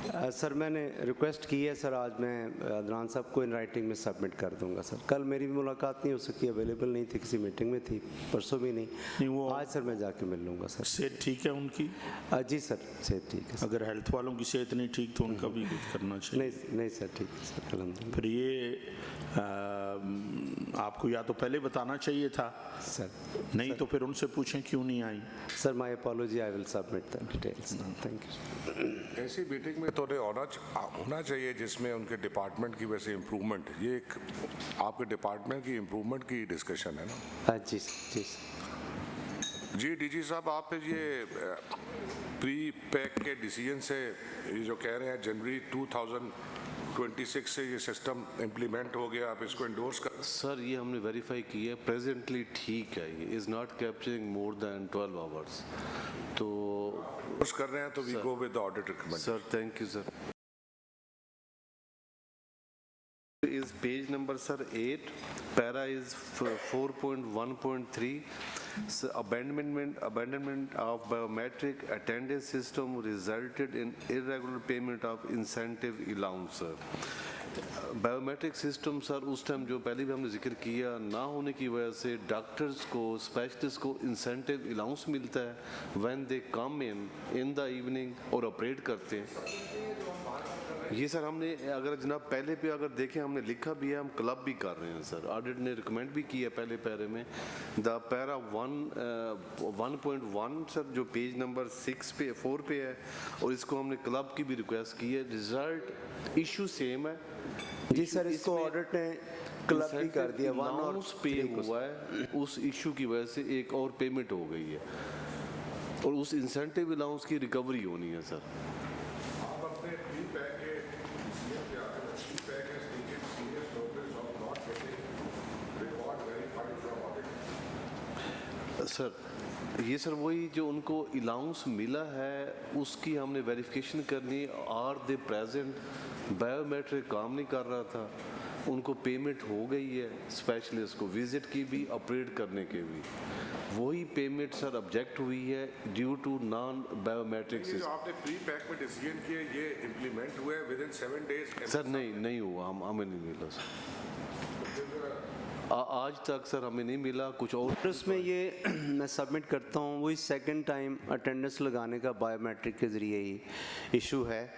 सर मैंने रिक्वेस्ट की है सर, आज मैं अदनान साहब को इन राइटिंग में सबमिट कर दूंगा सर। कल मेरी भी मुलाकात नहीं हो सकी, अवेलेबल नहीं थी, किसी मीटिंग में थी, परसों भी नहीं वो आज सर मैं जाके मिल लूँगा सर। सेहत ठीक है उनकी? जी सर सेहत ठीक है। अगर हेल्थ वालों की सेहत नहीं ठीक तो उनका भी कुछ करना चाहिए। नहीं सर ठीक है सर, अल्हम्दुलिल्लाह। फिर ये आपको या तो पहले बताना चाहिए था सर, नहीं तो फिर उनसे पूछें क्यों नहीं आई। Sir my apology, I will submit the details. Thank you. ऐसी मीटिंग में तो होना चाहिए जिसमें उनके डिपार्टमेंट की वैसे इम्प्रूवमेंट, ये एक आपके डिपार्टमेंट की इम्प्रूवमेंट की डिस्कशन है ना। हाँ जी जी जी डीजी साहब, आप ये प्री पैक के डिसीजन से ये जो कह रहे हैं जनवरी 2026 से ये सिस्टम इम्प्लीमेंट हो गया, आप इसको इंडोर्स कर। सर ये हमने वेरीफाई किया है, प्रेजेंटली ठीक है, ये is not capturing more than 12 hours, तो कर रहे हैं तो we go with the audit recommend. Sir thank you sir. is page number sir 8, para is 4.1.3, abandonment of biometric attendance system resulted in irregular payment of incentive allowance sir। Biometric system sir उस टाइम जो पहले भी हमने जिक्र किया ना होने की वजह से डॉक्टर्स को, स्पेशलिस्ट को इंसेंटिव अलाउंस मिलता है when they come in the evening और ऑपरेट करते हैं। ये सर हमने अगर जनाब पहले पे अगर देखें हमने लिखा भी है, हम क्लब भी कर रहे हैं सर, ऑडिट ने रिकमेंड भी किया पहले पैरे में, द पैरा 1.1 सर जो पेज नंबर 4 पे है, और इसको हमने क्लब की भी रिक्वेस्ट की है। रिजल्ट इशू सेम है जी सर, इसको ऑडिट ने क्लब भी कर दिया, 1 और पे हुआ है, उस इशू की वजह से एक और पेमेंट हो गई है और उस इंसेंटिव अलाउंस की रिकवरी होनी है सर। सर ये सर वही जो उनको अलाउंस मिला है उसकी हमने वेरिफिकेशन करनी, आर दे प्रेजेंट, बायोमेट्रिक काम नहीं कर रहा था, उनको पेमेंट हो गई है, स्पेशलिस्ट को विजिट की भी, ऑपरेट करने के भी, वही पेमेंट सर ऑब्जेक्ट हुई है due to non biometric system. जो आपने प्री पैक में डिसीजन किए ये इम्प्लीमेंट हुए विद इन 7 days? सर नहीं हुआ, हमें नहीं मिला सर, आज तक सर हमें नहीं मिला कुछ और। उसमें ये मैं सबमिट करता हूँ, वही सेकंड टाइम अटेंडेंस लगाने का बायोमेट्रिक के ज़रिए ही इशू है,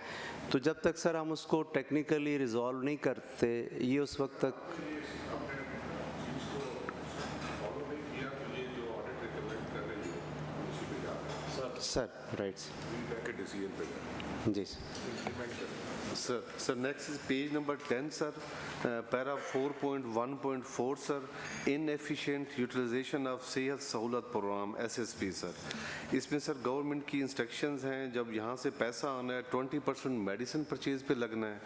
तो जब तक सर हम उसको टेक्निकली रिजॉल्व नहीं करते ये उस वक्त तक सर राइट जी sir next is page number 10 sir, para 4.1.4 sir, inefficient utilisation of Sehat Sahulat program SSP sir. इसमें सर गवर्नमेंट की इंस्ट्रक्शंस हैं, जब यहाँ से पैसा आना है 20% मेडिसिन परचेज पे लगना है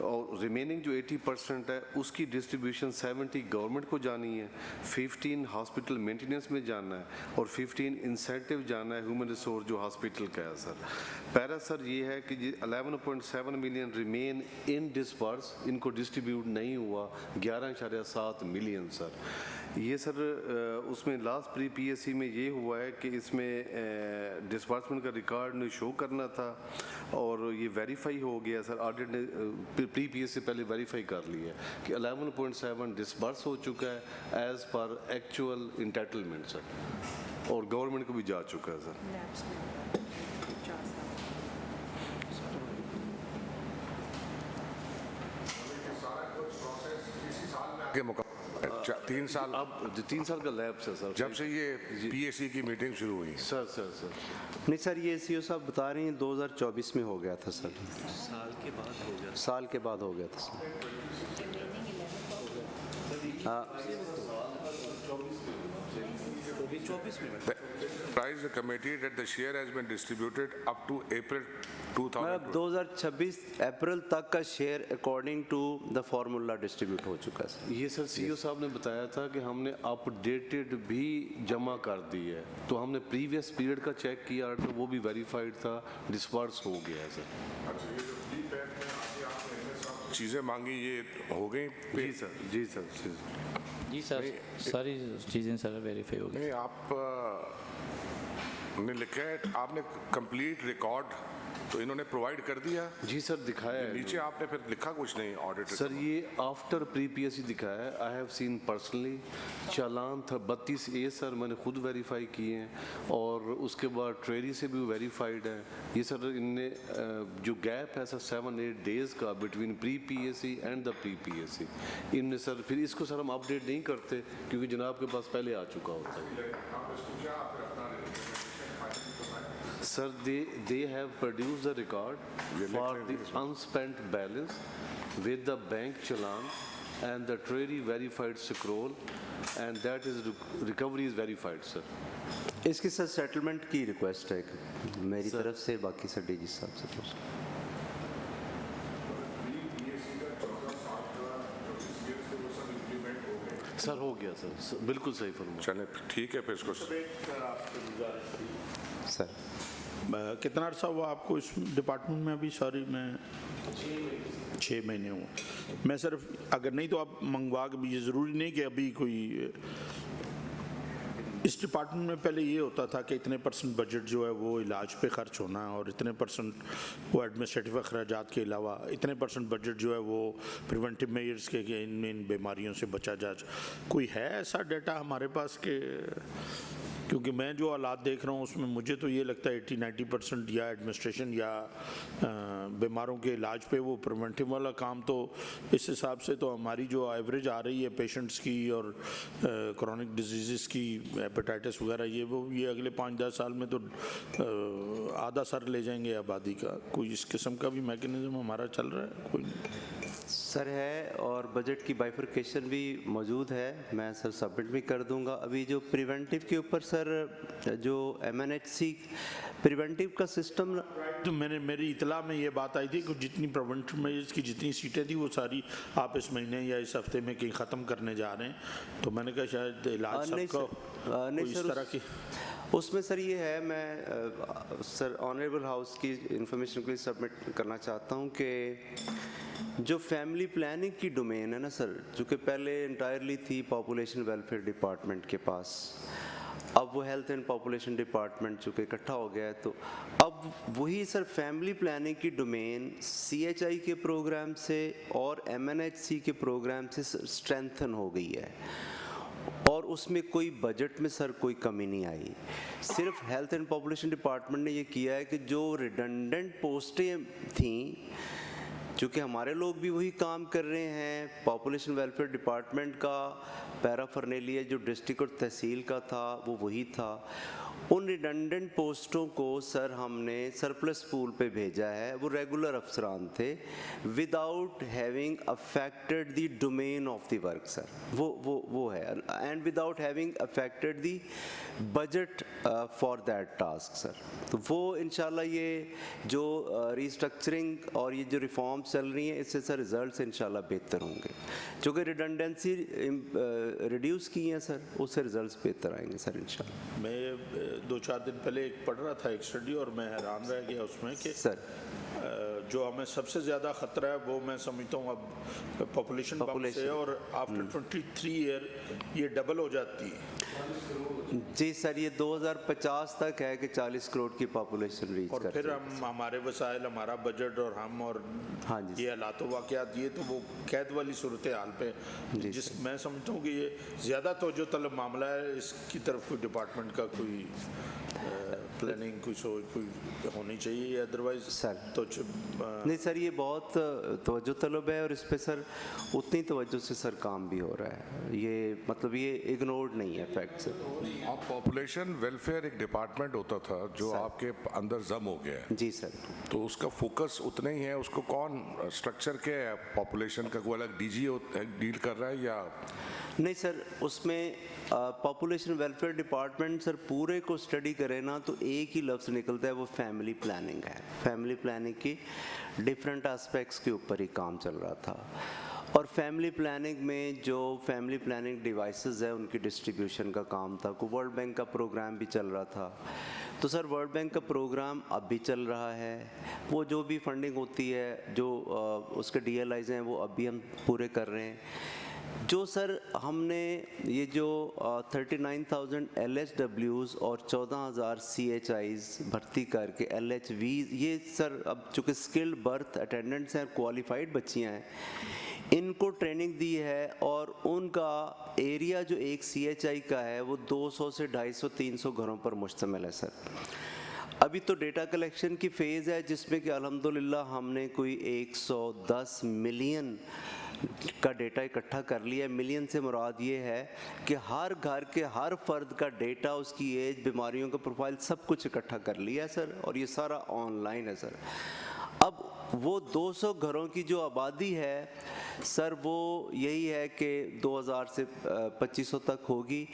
और रिमेनिंग जो 80% है उसकी डिस्ट्रीब्यूशन 70 गवर्नमेंट को जानी है, 15 हॉस्पिटल मेंटेनेंस में जाना है और 15 इंसेंटिव जाना है ह्यूमन रिसोर्स जो हॉस्पिटल का है सर। पैरा सर ये है कि 11.7 मिलियन रिमेन इन डिस्पर्स, इनको डिस्ट्रीब्यूट नहीं हुआ 11.7 मिलियन सर। ये सर उसमें लास्ट प्री PSC में ये हुआ है कि इसमें डिस्बर्समेंट का रिकॉर्ड ने शो करना था और ये वेरीफाई हो गया सर, ऑडिट ने प्री PSC पहले वेरीफाई कर लिया कि 11.7 डिस्बर्स हो चुका है as per actual entitlement sir, और गवर्नमेंट को भी जा चुका है सर। के मुकाबले 3 साल, अब 3 साल का लैप्स है सर जब से ये PSC की मीटिंग शुरू हुई। सर नहीं सर, ये CO साहब बता रहे हैं 2024 में हो गया था सर, साल के बाद हो गया, साल के बाद हो गया था sir. Price the committee that the share has been distributed up to April 2000। 2026 अप्रैल तक का share according to the formula distribute हो चुका है सर। ये सर CEO साहब ने बताया था कि हमने अपडेटेड भी जमा कर दी है, तो हमने प्रीवियस पीरियड का चेक किया तो वो भी वेरीफाइड था, डिस्पर्स हो गया है सर। चीज़ें मांगी ये हो गई? जी सर जी सर, सारी चीज़ें सर वेरीफाई हो गई। नहीं, आप ने लिखा है आपने कंप्लीट रिकॉर्ड तो इन्होंने प्रोवाइड कर दिया? जी सर, दिखाया है। नीचे आपने फिर लिखा कुछ नहीं ऑडिट? सर ये आफ्टर प्री PSC दिखाया है। आई हैव सीन पर्सनली चालान था 32A सर, मैंने खुद वेरीफाई किए हैं और उसके बाद ट्रेरी से भी वेरीफाइड है। ये सर इनने जो गैप है सर 7-8 डेज़ का between pre PSC and the pre PSC, इनने सर फिर इसको सर हम अपडेट नहीं करते क्योंकि जनाब के पास पहले आ चुका होता है। Sir, they have produced the record for the unspent balance with the bank challan and the treasury verified scroll, and that is recovery is verified, sir. इसकी सर सेटलमेंट की रिक्वेस्ट है मेरी तरफ से, बाकी सर DG साहब से पूछ। सर हो गया सर, बिल्कुल सही फरमाया। चले ठीक है फिर इसको सर। कितना अर्सा हुआ आपको इस डिपार्टमेंट में? अभी सॉरी मैं 6 महीने हूँ मैं। सिर्फ अगर नहीं तो आप मंगवा के भी, ये ज़रूरी नहीं कि अभी कोई इस डिपार्टमेंट में पहले ये होता था कि इतने % बजट जो है वो इलाज पे खर्च होना है और इतने % वो एडमिनिस्ट्रेटिव अखराजात के अलावा इतने % बजट जो है वो प्रिवेंटिव मेजर्स के इन बीमारियों से बचा जा। कोई है ऐसा डाटा हमारे पास के? क्योंकि मैं जो हालात देख रहा हूँ उसमें मुझे तो ये लगता है 80-90% या एडमिनिस्ट्रेशन या बीमारों के इलाज पे वो प्रिवेंटिव वाला काम, तो इस हिसाब से तो हमारी जो एवरेज आ रही है पेशेंट्स की और क्रॉनिक डिजीज़ की, हेपेटाइटिस वगैरह, ये अगले 5-10 साल में तो आधा सर ले जाएंगे आबादी का। कोई इस किस्म का भी मैकेनिज्म हमारा चल रहा है? कोई सर है, और बजट की बाइफरकेशन भी मौजूद है, मैं सर सबमिट भी कर दूंगा। अभी जो प्रिवेंटिव के ऊपर सर जो MNHC प्रिवेंटिव का सिस्टम, तो मेरी इतला में ये बात आई थी कि जितनी प्रिवेंटिव मेजर्स की जितनी सीटें थी वो सारी आप इस महीने या इस हफ्ते में कहीं ख़त्म करने जा रहे हैं, तो मैंने कहा शायद इलाज सबका इस तरह की। उसमें सर ये है, मैं सर ऑनरेबल हाउस की इंफॉर्मेशन के लिए सबमिट करना चाहता हूँ कि जो फैमिली प्लानिंग की डोमेन है ना सर, जो कि पहले इंटायरली थी पॉपुलेशन वेलफेयर डिपार्टमेंट के पास, अब वो हेल्थ एंड पॉपुलेशन डिपार्टमेंट जो कि इकट्ठा हो गया है, तो अब वही सर फैमिली प्लानिंग की डोमेन CHI के प्रोग्राम से और MNHC के प्रोग्राम से स्ट्रेंथन हो गई है और उसमें कोई बजट में सर कोई कमी नहीं आई। सिर्फ हेल्थ एंड पॉपुलेशन डिपार्टमेंट ने ये किया है कि जो रिडंडेंट पोस्टें थीं, चूँकि हमारे लोग भी वही काम कर रहे हैं, पॉपुलेशन वेलफेयर डिपार्टमेंट का पैराफर्नेलिया जो डिस्ट्रिक्ट और तहसील का था वो वही था, उन रिडंडेंट पोस्टों को सर हमने सरप्लस पूल पे भेजा है। वो रेगुलर अफसरान थे without having affected the domain of the work sir, वो है, and without having affected the budget for that task sir. तो वो इंशाल्लाह ये जो रिस्ट्रक्चरिंग और ये जो रिफॉर्म्स चल रही हैं इससे सर रिजल्ट्स इंशाल्लाह बेहतर होंगे। चूँकि रिडंडेंसी रिड्यूस की हैं सर, उससे रिजल्ट्स बेहतर आएंगे सर इंशाल्लाह। मैं 2-4 दिन पहले एक पढ़ रहा था एक स्टडी और मैं हैरान रह गया उसमें कि सर जो हमें सबसे ज़्यादा ख़तरा है वो मैं समझता हूँ अब पॉपुलेशन बम से, और आफ्टर 23 ईयर ये डबल हो जाती है। जी सर, ये 2050 तक है कि 40 करोड़ की पॉपुलेशन रीच और फिर हम हमारे वसाइल, हमारा बजट और हम और हाँ जी ये हालात वाक़यात, ये तो वो कैद वाली सूरत हाल पे जिस मैं समझता हूँ कि ये ज़्यादा तवज्जो तलब मामला है, इसकी तरफ कोई डिपार्टमेंट का कोई प्लानिंग कोई होनी चाहिए, अदरवाइज सर तो नहीं सर ये बहुत तवज्जो तलब है और इस पे सर उतनी तवज्जो से सर काम भी हो रहा है, ये मतलब ये इग्नोर्ड नहीं है फैक्ट सर। आप पॉपुलेशन वेलफेयर एक डिपार्टमेंट होता था जो आपके अंदर जम हो गया है। जी सर। तो उसका फोकस उतना ही है, उसको कौन स्ट्रक्चर क्या है पॉपुलेशन का, कोई अलग DG डील कर रहा है या नहीं सर? उसमें पॉपुलेशन वेलफेयर डिपार्टमेंट सर पूरे को स्टडी करे ना तो एक ही लफ्ज़ निकलता है, वो फैमिली प्लानिंग है। फैमिली प्लानिंग की डिफरेंट एस्पेक्ट्स के ऊपर ही काम चल रहा था और फैमिली प्लानिंग में जो फैमिली प्लानिंग डिवाइसेस है उनकी डिस्ट्रीब्यूशन का काम था। को वर्ल्ड बैंक का प्रोग्राम भी चल रहा था, तो सर वर्ल्ड बैंक का प्रोग्राम अब भी चल रहा है। वो जो भी फंडिंग होती है, जो उसके DLIs हैं वो अब भी हम पूरे कर रहे हैं। जो सर हमने ये जो 39,000 LHWs और 14,000 CHIs भर्ती करके LHVs, ये सर अब चूँकि स्किल्ड बर्थ अटेंडेंट्स हैं, क्वालिफाइड बच्चियाँ हैं, इनको ट्रेनिंग दी है और उनका एरिया जो एक CHI का है वो 200 से 250-300 घरों पर मुश्तमिल है सर। अभी तो डेटा कलेक्शन की फ़ेज़ है जिसमें कि अल्हम्दुलिल्लाह हमने कोई 110 मिलियन का डेटा इकट्ठा कर लिया। मिलियन से मुराद ये है कि हर घर के हर फर्द का डेटा, उसकी एज, बीमारियों का प्रोफाइल, सब कुछ इकट्ठा कर लिया है सर, और ये सारा ऑनलाइन है सर। अब वो 200 घरों की जो आबादी है सर, वो यही है कि 2000 से 2500 तक होगी।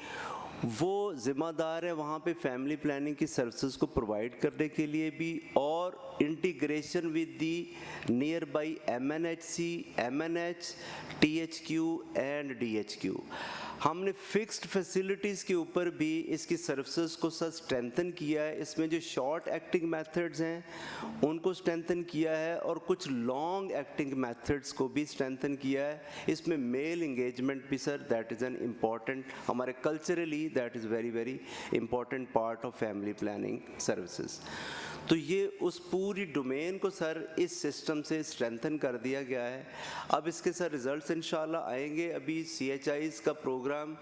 वो ज़िम्मेदार है वहाँ पे फैमिली प्लानिंग की सर्विसेज को प्रोवाइड करने के लिए भी, और integration with the near by MNHC, MNH, THQ and DHQ। हमने फिक्स्ड फैसिलिटीज़ के ऊपर भी इसकी सर्विसेज को सर स्ट्रेंथन किया है। इसमें जो शॉर्ट एक्टिंग मेथड्स हैं उनको स्ट्रेंथन किया है, और कुछ लॉन्ग एक्टिंग मेथड्स को भी स्ट्रेंथन किया है। इसमें मेल इंगेजमेंट भी sir, that is an important, हमारे culturally that is very very important part of family planning services. तो ये उस पूरी डोमेन को सर इस सिस्टम से स्ट्रेंथन कर दिया गया है। अब इसके सर रिजल्ट्स इंशाल्लाह आएंगे। अभी CHIs का program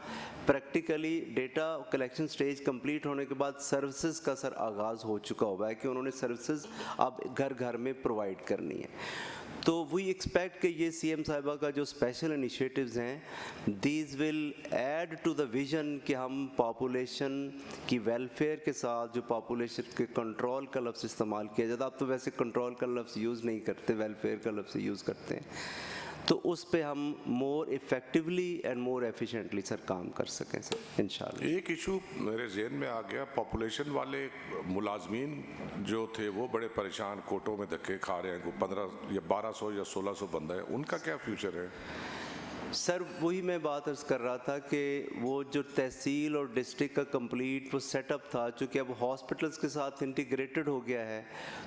practically data collection stage complete होने के बाद सर्विसेज का सर आगाज़ हो चुका हुआ है कि उन्होंने सर्विसेज अब घर घर में प्रोवाइड करनी है। तो वी एक्सपेक्ट कि ये CM साहिबा का जो स्पेशल इनिशिएटिव्स हैं, these will add to the vision कि हम पॉपुलेशन की वेलफेयर के साथ जो पॉपुलेशन के कंट्रोल का लफ्ज़ इस्तेमाल किया जाता है, आप तो वैसे कंट्रोल का लफ्ज़ यूज़ नहीं करते, वेलफेयर का लफ्ज़ यूज़ करते हैं, तो उस पे हम more effectively and more efficiently sir काम कर सकें सर इंशाल्लाह। एक इशू मेरे जहन में आ गया, पॉपुलेशन वाले मुलाजमीन जो थे वो बड़े परेशान, कोर्टों में धक्के खा रहे हैं, को 15 या 1200 या 1600 बंदा है, उनका क्या फ्यूचर है? सर वही मैं बात अर्ज़ कर रहा था कि वो जो तहसील और डिस्ट्रिक्ट का कंप्लीट वो सेटअप था, चूँकि अब हॉस्पिटल्स के साथ इंटीग्रेटेड हो गया है,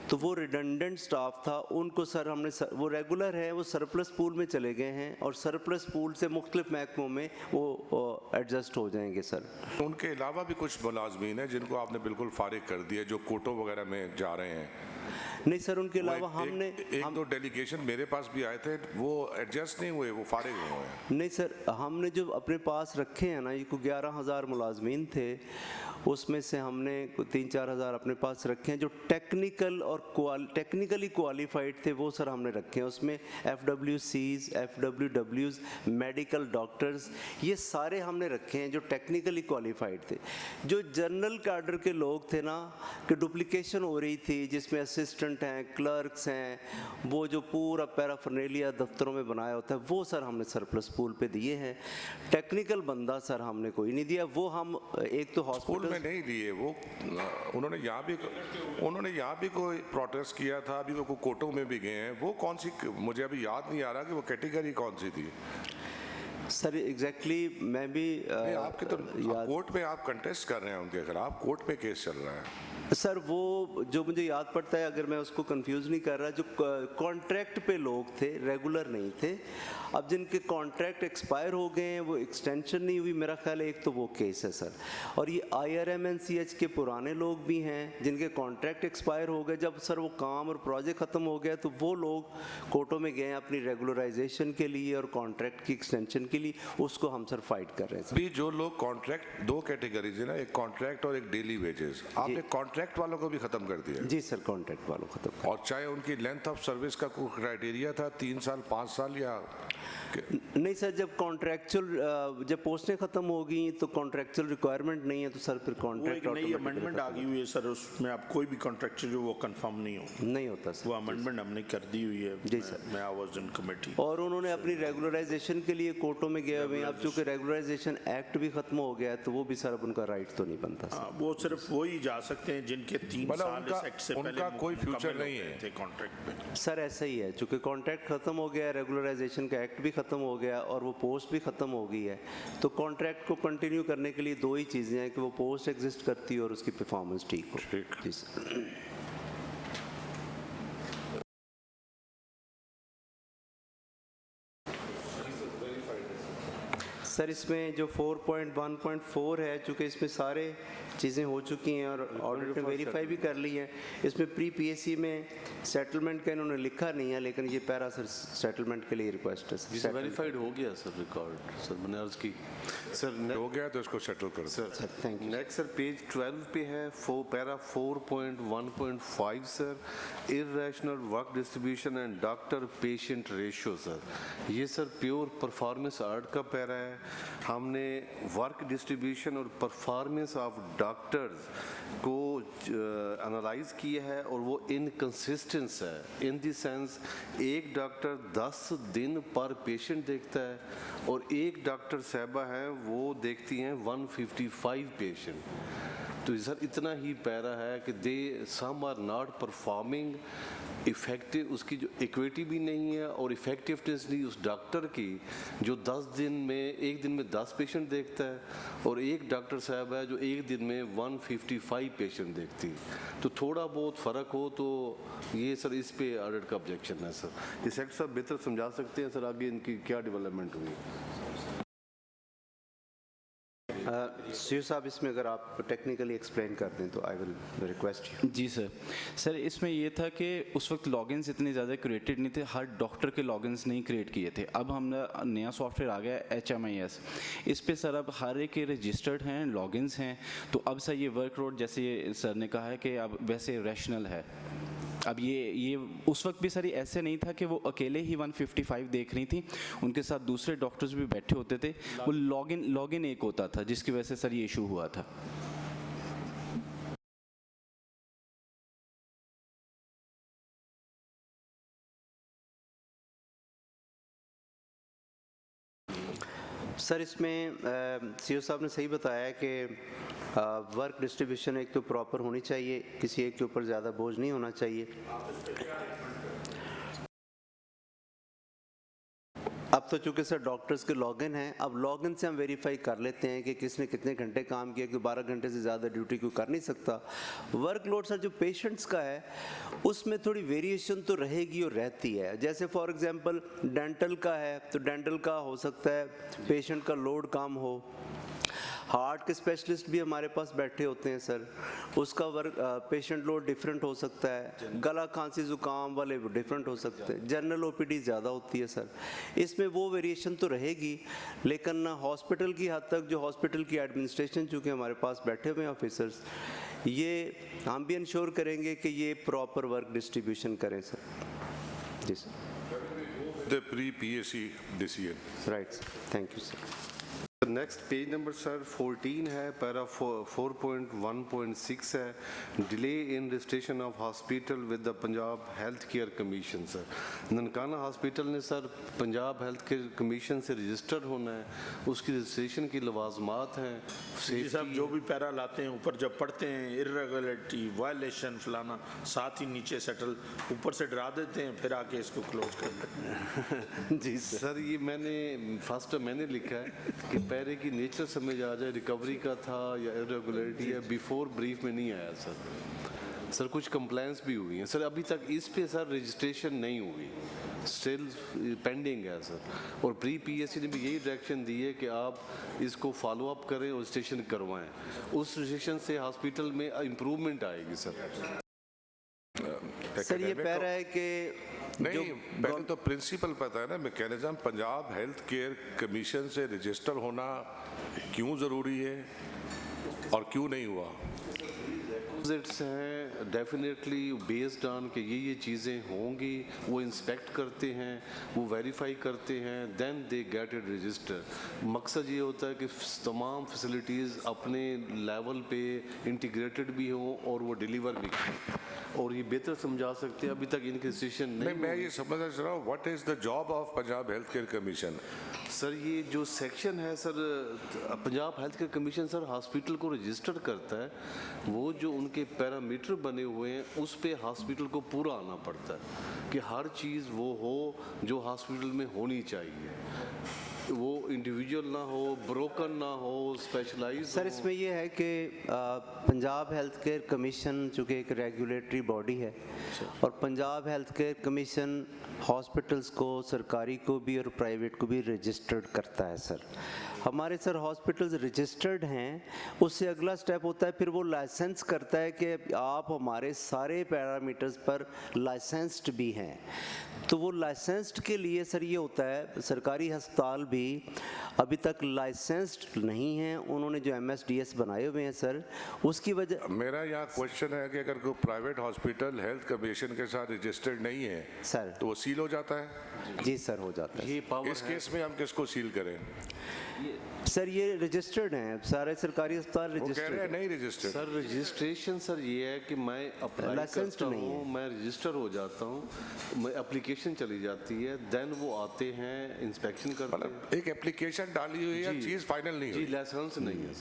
तो वो रिडंडेंट स्टाफ था, उनको सर हमने वो रेगुलर है, वो सरप्लस पूल में चले गए हैं, और सरप्लस पूल से मुख्तलिफ महकमों में वो एडजस्ट हो जाएंगे सर। उनके अलावा भी कुछ मुलाजमीन हैं जिनको आपने बिल्कुल फारिग कर दिया, जो कोर्टों वगैरह में जा रहे हैं? नहीं सर, उनके अलावा हमने दो डेलीगेशन मेरे पास भी आए थे, वो एडजस्ट नहीं हुए, वो फारिग हुए हैं। नहीं सर, हमने जो अपने पास रखे हैं ना, ये को 11,000 मुलाजमीन थे, उसमें से हमने 3-4 हज़ार अपने पास रखे हैं जो टेक्निकल और टेक्निकली क्वालिफाइड थे, वो सर हमने रखे हैं। उसमें FWCs, FWWs, मेडिकल डॉक्टर्स, ये सारे हमने रखे हैं जो टेक्निकली क्वालिफाइड थे। जो जनरल कैडर के लोग थे ना, कि डुप्लीकेशन हो रही थी, जिसमें असिस्टेंट हैं, क्लर्क्स हैं, वो जो पूरा पैराफर्नेलिया दफ्तरों में बनाया होता है, वो सर हमने सरप्लस पूल पे दिए हैं। टेक्निकल बंदा सर हमने कोई नहीं दिया। वो हम एक तो हॉस्पिटल में नहीं दिए, वो उन्होंने यहाँ भी कोई प्रोटेस्ट किया था, अभी वो कोर्टों में भी गए हैं। वो कौन सी, मुझे अभी याद नहीं आ रहा कि वो कैटेगरी कौन सी थी सर एग्जैक्टली। मैं भी आपके तो कोर्ट में आप कंटेस्ट कर रहे हैं उनके खिलाफ, कोर्ट में केस चल रहा है सर। वो जो मुझे याद पड़ता है, अगर मैं उसको कंफ्यूज नहीं कर रहा, जो कॉन्ट्रैक्ट पे लोग थे, रेगुलर नहीं थे, अब जिनके कॉन्ट्रैक्ट एक्सपायर हो गए हैं, वो एक्सटेंशन नहीं हुई, मेरा ख्याल है एक तो वो केस है सर। और ये IRMNCH के पुराने लोग भी हैं जिनके कॉन्ट्रैक्ट एक्सपायर हो गए। जब सर वो काम और प्रोजेक्ट ख़त्म हो गया, तो वो लोग कोर्टों में गए अपनी रेगुलराइजेशन के लिए और कॉन्ट्रैक्ट की एक्सटेंशन के लिए, उसको हम सर फाइट कर रहे हैं सर। भी जो लोग कॉन्ट्रैक्ट, दो कैटेगरीज है ना, एक कॉन्ट्रैक्ट और एक डेली वेजेस, आपने कॉन्ट्रैक्ट वालों को भी खत्म कर दिया? जी सर, कॉन्ट्रैक्ट वालों को खत्म। और चाहे उनकी लेंथ ऑफ सर्विस का कोई क्राइटेरिया था, 3 साल 5 साल या नहीं सर, जब कॉन्ट्रैक्चुअल जब पोस्टें खत्म हो गई तो कॉन्ट्रैक्चुअल रिक्वायरमेंट नहीं है, तो सर फिर कॉन्ट्रैक्ट नई अमेंडमेंट आ गई हुई है सर, उसमें आप कोई भी कॉन्ट्रैक्चुअल जो वो कंफर्म नहीं होता सर। वो अमेंडमेंट हमने कर दी हुई है जी सर, मैं आई वाज इन कमेटी। और उन्होंने अपनी रेगुलराइजेशन के लिए कोर्टों में गए हुए हैं। अब चूंकि रेगुलराइजेशन एक्ट भी खत्म हो गया है, तो वो भी सर अब उनका राइट तो नहीं बनता सर। वो सिर्फ वही जा सकते हैं जिनके 3 साल इस एक्ट से पहले कोई फ्यूचर नहीं है कॉन्ट्रैक्ट पे सर। ऐसा ही है, चूंकि कॉन्ट्रैक्ट खत्म हो गया, रेगुलराइजेशन का एक्ट भी खत्म हो गया और वो पोस्ट भी खत्म हो गई है, तो कॉन्ट्रैक्ट को कंटिन्यू करने के लिए दो ही चीज़ें हैं कि वो पोस्ट एग्जिस्ट करती है और उसकी परफॉर्मेंस ठीक हो। जी सर। सर इसमें जो 4.1.4 है, चूँकि इसमें सारे चीज़ें हो चुकी हैं और ऑडिट ने वेरीफाई भी कर ली है, इसमें प्री पीएससी में सेटलमेंट का इन्होंने लिखा नहीं है, लेकिन ये पैरा सर सेटलमेंट के लिए रिक्वेस्ट है सर। वेरीफाइड हो गया सर रिकॉर्ड, सर मैंने अर्ज की सर हो गया तो इसको सेटल कर sir. Thank you. Next sir page 12 पे है para 4.1.5 sir, irrational work distribution and doctor patient ratio sir. ये सर प्योर परफॉर्मेंस आर्ट का पैरा है। हमने वर्क डिस्ट्रीब्यूशन और परफॉर्मेंस ऑफ डॉक्टर्स को एनालाइज किया है और वो इनकंसिस्टेंस है, इन द सेंस एक डॉक्टर 10 दिन पर पेशेंट देखता है और एक डॉक्टर साहबा है वो देखती हैं 155 पेशेंट। तो सर इतना ही पैरा है कि they some are not performing effective, उसकी जो इक्विटी भी नहीं है और इफ़ेक्टिवनेस नहीं उस डॉक्टर की जो 10 दिन में एक दिन में 10 पेशेंट देखता है और एक डॉक्टर साहब है जो एक दिन में 155 पेशेंट देखती है। तो थोड़ा बहुत फ़र्क हो तो ये सर इस पे ऑडिट का ऑब्जेक्शन है सर। इस एक्ट साहब बेहतर समझा सकते हैं सर आगे इनकी क्या डेवलपमेंट हुई। सीओ साहब इसमें अगर आप टेक्निकली एक्सप्लेन कर दें तो आई विल रिक्वेस्ट यू। जी सर इसमें ये था कि उस वक्त लॉगिन्स इतने ज़्यादा क्रिएटेड नहीं थे, हर डॉक्टर के लॉगिन्स नहीं क्रिएट किए थे। अब हमने नया सॉफ्टवेयर आ गया HMIS, इस पे सर अब हर एक के रजिस्टर्ड हैं, लॉगिन्स हैं। तो अब सर ये वर्कलोड जैसे सर ने कहा है कि अब वैसे रैशनल है। अब ये उस वक्त भी सर ऐसे नहीं था कि वो अकेले ही 155 देख रही थी, उनके साथ दूसरे डॉक्टर्स भी बैठे होते थे। वो लॉगिन एक होता था जिसकी वजह से सर ये इशू हुआ था। सर इसमें सीओ साहब ने सही बताया है कि वर्क डिस्ट्रीब्यूशन एक तो प्रॉपर होनी चाहिए, किसी एक के ऊपर ज़्यादा बोझ नहीं होना चाहिए। अब तो चूंकि सर डॉक्टर्स के लॉगिन हैं, अब लॉगिन से हम वेरीफाई कर लेते हैं कि किसने कितने घंटे काम किया, क्योंकि 12 घंटे से ज़्यादा ड्यूटी कोई कर नहीं सकता। वर्कलोड सर जो पेशेंट्स का है उसमें थोड़ी वेरिएशन तो रहेगी और रहती है। जैसे फॉर एग्जांपल डेंटल का है तो डेंटल का हो सकता है पेशेंट का लोड कम हो। हार्ट के स्पेशलिस्ट भी हमारे पास बैठे होते हैं सर, उसका वर्क पेशेंट लोड डिफरेंट हो सकता है। गला खांसी जुकाम वाले डिफरेंट हो सकते हैं। जनरल ओपीडी ज़्यादा होती है सर, इसमें वो वेरिएशन तो रहेगी, लेकिन हॉस्पिटल की हद तक जो हॉस्पिटल की एडमिनिस्ट्रेशन चूँकि हमारे पास बैठे हुए हैं ऑफिसर्स, ये हम भी इंश्योर करेंगे कि ये प्रॉपर वर्क डिस्ट्रीब्यूशन करें सर। जी sir. The pre PSC decision. Right sir, thank you sir. Next page number sir 14 है, पैरा 4.1.6 है, delay in registration of hospital with the Punjab health care commission sir. Nankana hospital ने sir Punjab health care commission से रजिस्टर्ड होना है, उसकी रजिस्ट्रेशन की लवाजमात हैं। जी साहब जो भी पैरा लाते हैं ऊपर जब पढ़ते हैं इर्रेगुलरिटी वायलेशन फलाना, साथ ही नीचे सेटल ऊपर से डरा देते हैं, फिर आके इसको क्लोज कर देते हैं। जी सर ये मैंने लिखा है कि पैरे की नेचर समझ आ जाए, रिकवरी का था या इरेगुलरिटी है, बिफोर ब्रीफ में नहीं आया सर। कुछ कंप्लेंट्स भी हुई हैं सर, अभी तक इस पे सर रजिस्ट्रेशन नहीं हुई, स्टिल पेंडिंग है सर। और प्री PSC ने भी यही डायरेक्शन दी है कि आप इसको फॉलो अप करें और रजिस्ट्रेशन करवाएं, उस रजिस्ट्रेशन से हॉस्पिटल में इम्प्रूवमेंट आएगी सर। सर ये पैरा है कि नहीं, पहले तो प्रिंसिपल पता है ना, mechanism Punjab health care commission से रजिस्टर होना क्यों ज़रूरी है और क्यों नहीं हुआ। डिपॉजिट्स हैं डेफिनेटली बेस्ड ऑन कि ये चीज़ें होंगी, वो इंस्पेक्ट करते हैं, वो वेरीफाई करते हैं, then they get it register. मकसद ये होता है कि तमाम फैसिलिटीज़ अपने लेवल पे इंटीग्रेटेड भी हों और वो डिलीवर भी करें, और ये बेहतर समझा सकते हैं। अभी तक इनकी डिसीजन नहीं। मैं ये समझना चाह रहा हूँ what is the job of Punjab health care commission. Sir ये जो सेक्शन है sir, Punjab health care commission sir hospital को रजिस्टर करता है, वो जो उनके पैरामीटर बने हुए हैं उस पे हॉस्पिटल को पूरा आना पड़ता है कि हर चीज़ वो हो जो हॉस्पिटल में होनी चाहिए। वो इंडिविजुअल ना हो, ब्रोकन ना हो, स्पेशलाइज सर इसमें ये है कि पंजाब हेल्थ केयर कमीशन चूँकि एक रेगुलेटरी बॉडी है और Punjab health care commission hospitals को, सरकारी को भी और प्राइवेट को भी रजिस्टर्ड करता है सर। हमारे सर हॉस्पिटल्स रजिस्टर्ड हैं, उससे अगला स्टेप होता है फिर वो लाइसेंस करता है कि आप हमारे सारे पैरामीटर्स पर लाइसेंस्ड भी हैं। तो वो लाइसेंस्ड के लिए सर ये होता है, सरकारी अस्पताल भी अभी तक लाइसेंस्ड नहीं हैं, उन्होंने जो MSDS बनाए हुए हैं सर उसकी वजह। मेरा यहाँ क्वेश्चन है कि अगर कोई प्राइवेट हॉस्पिटल हेल्थ कमीशन के साथ रजिस्टर्ड नहीं है सर तो वो सील हो जाता है? जी सर हो जाता है। इस केस में हम किसको सील करें? सर ये रजिस्टर्ड हैं, सारे सरकारी अस्पताल रजिस्टर्ड नहीं रजिस्टर्ड। सर रजिस्ट्रेशन सर ये है कि मैं अप्लाई करता हूँ, मैं रजिस्टर हो जाता हूँ, मैं एप्लीकेशन चली जाती है, देन वो आते हैं इंस्पेक्शन करते हैं। एक एप्लीकेशन डाली हुई है, चीज फाइनल नहीं जी, हुई। लाइसेंस नहीं है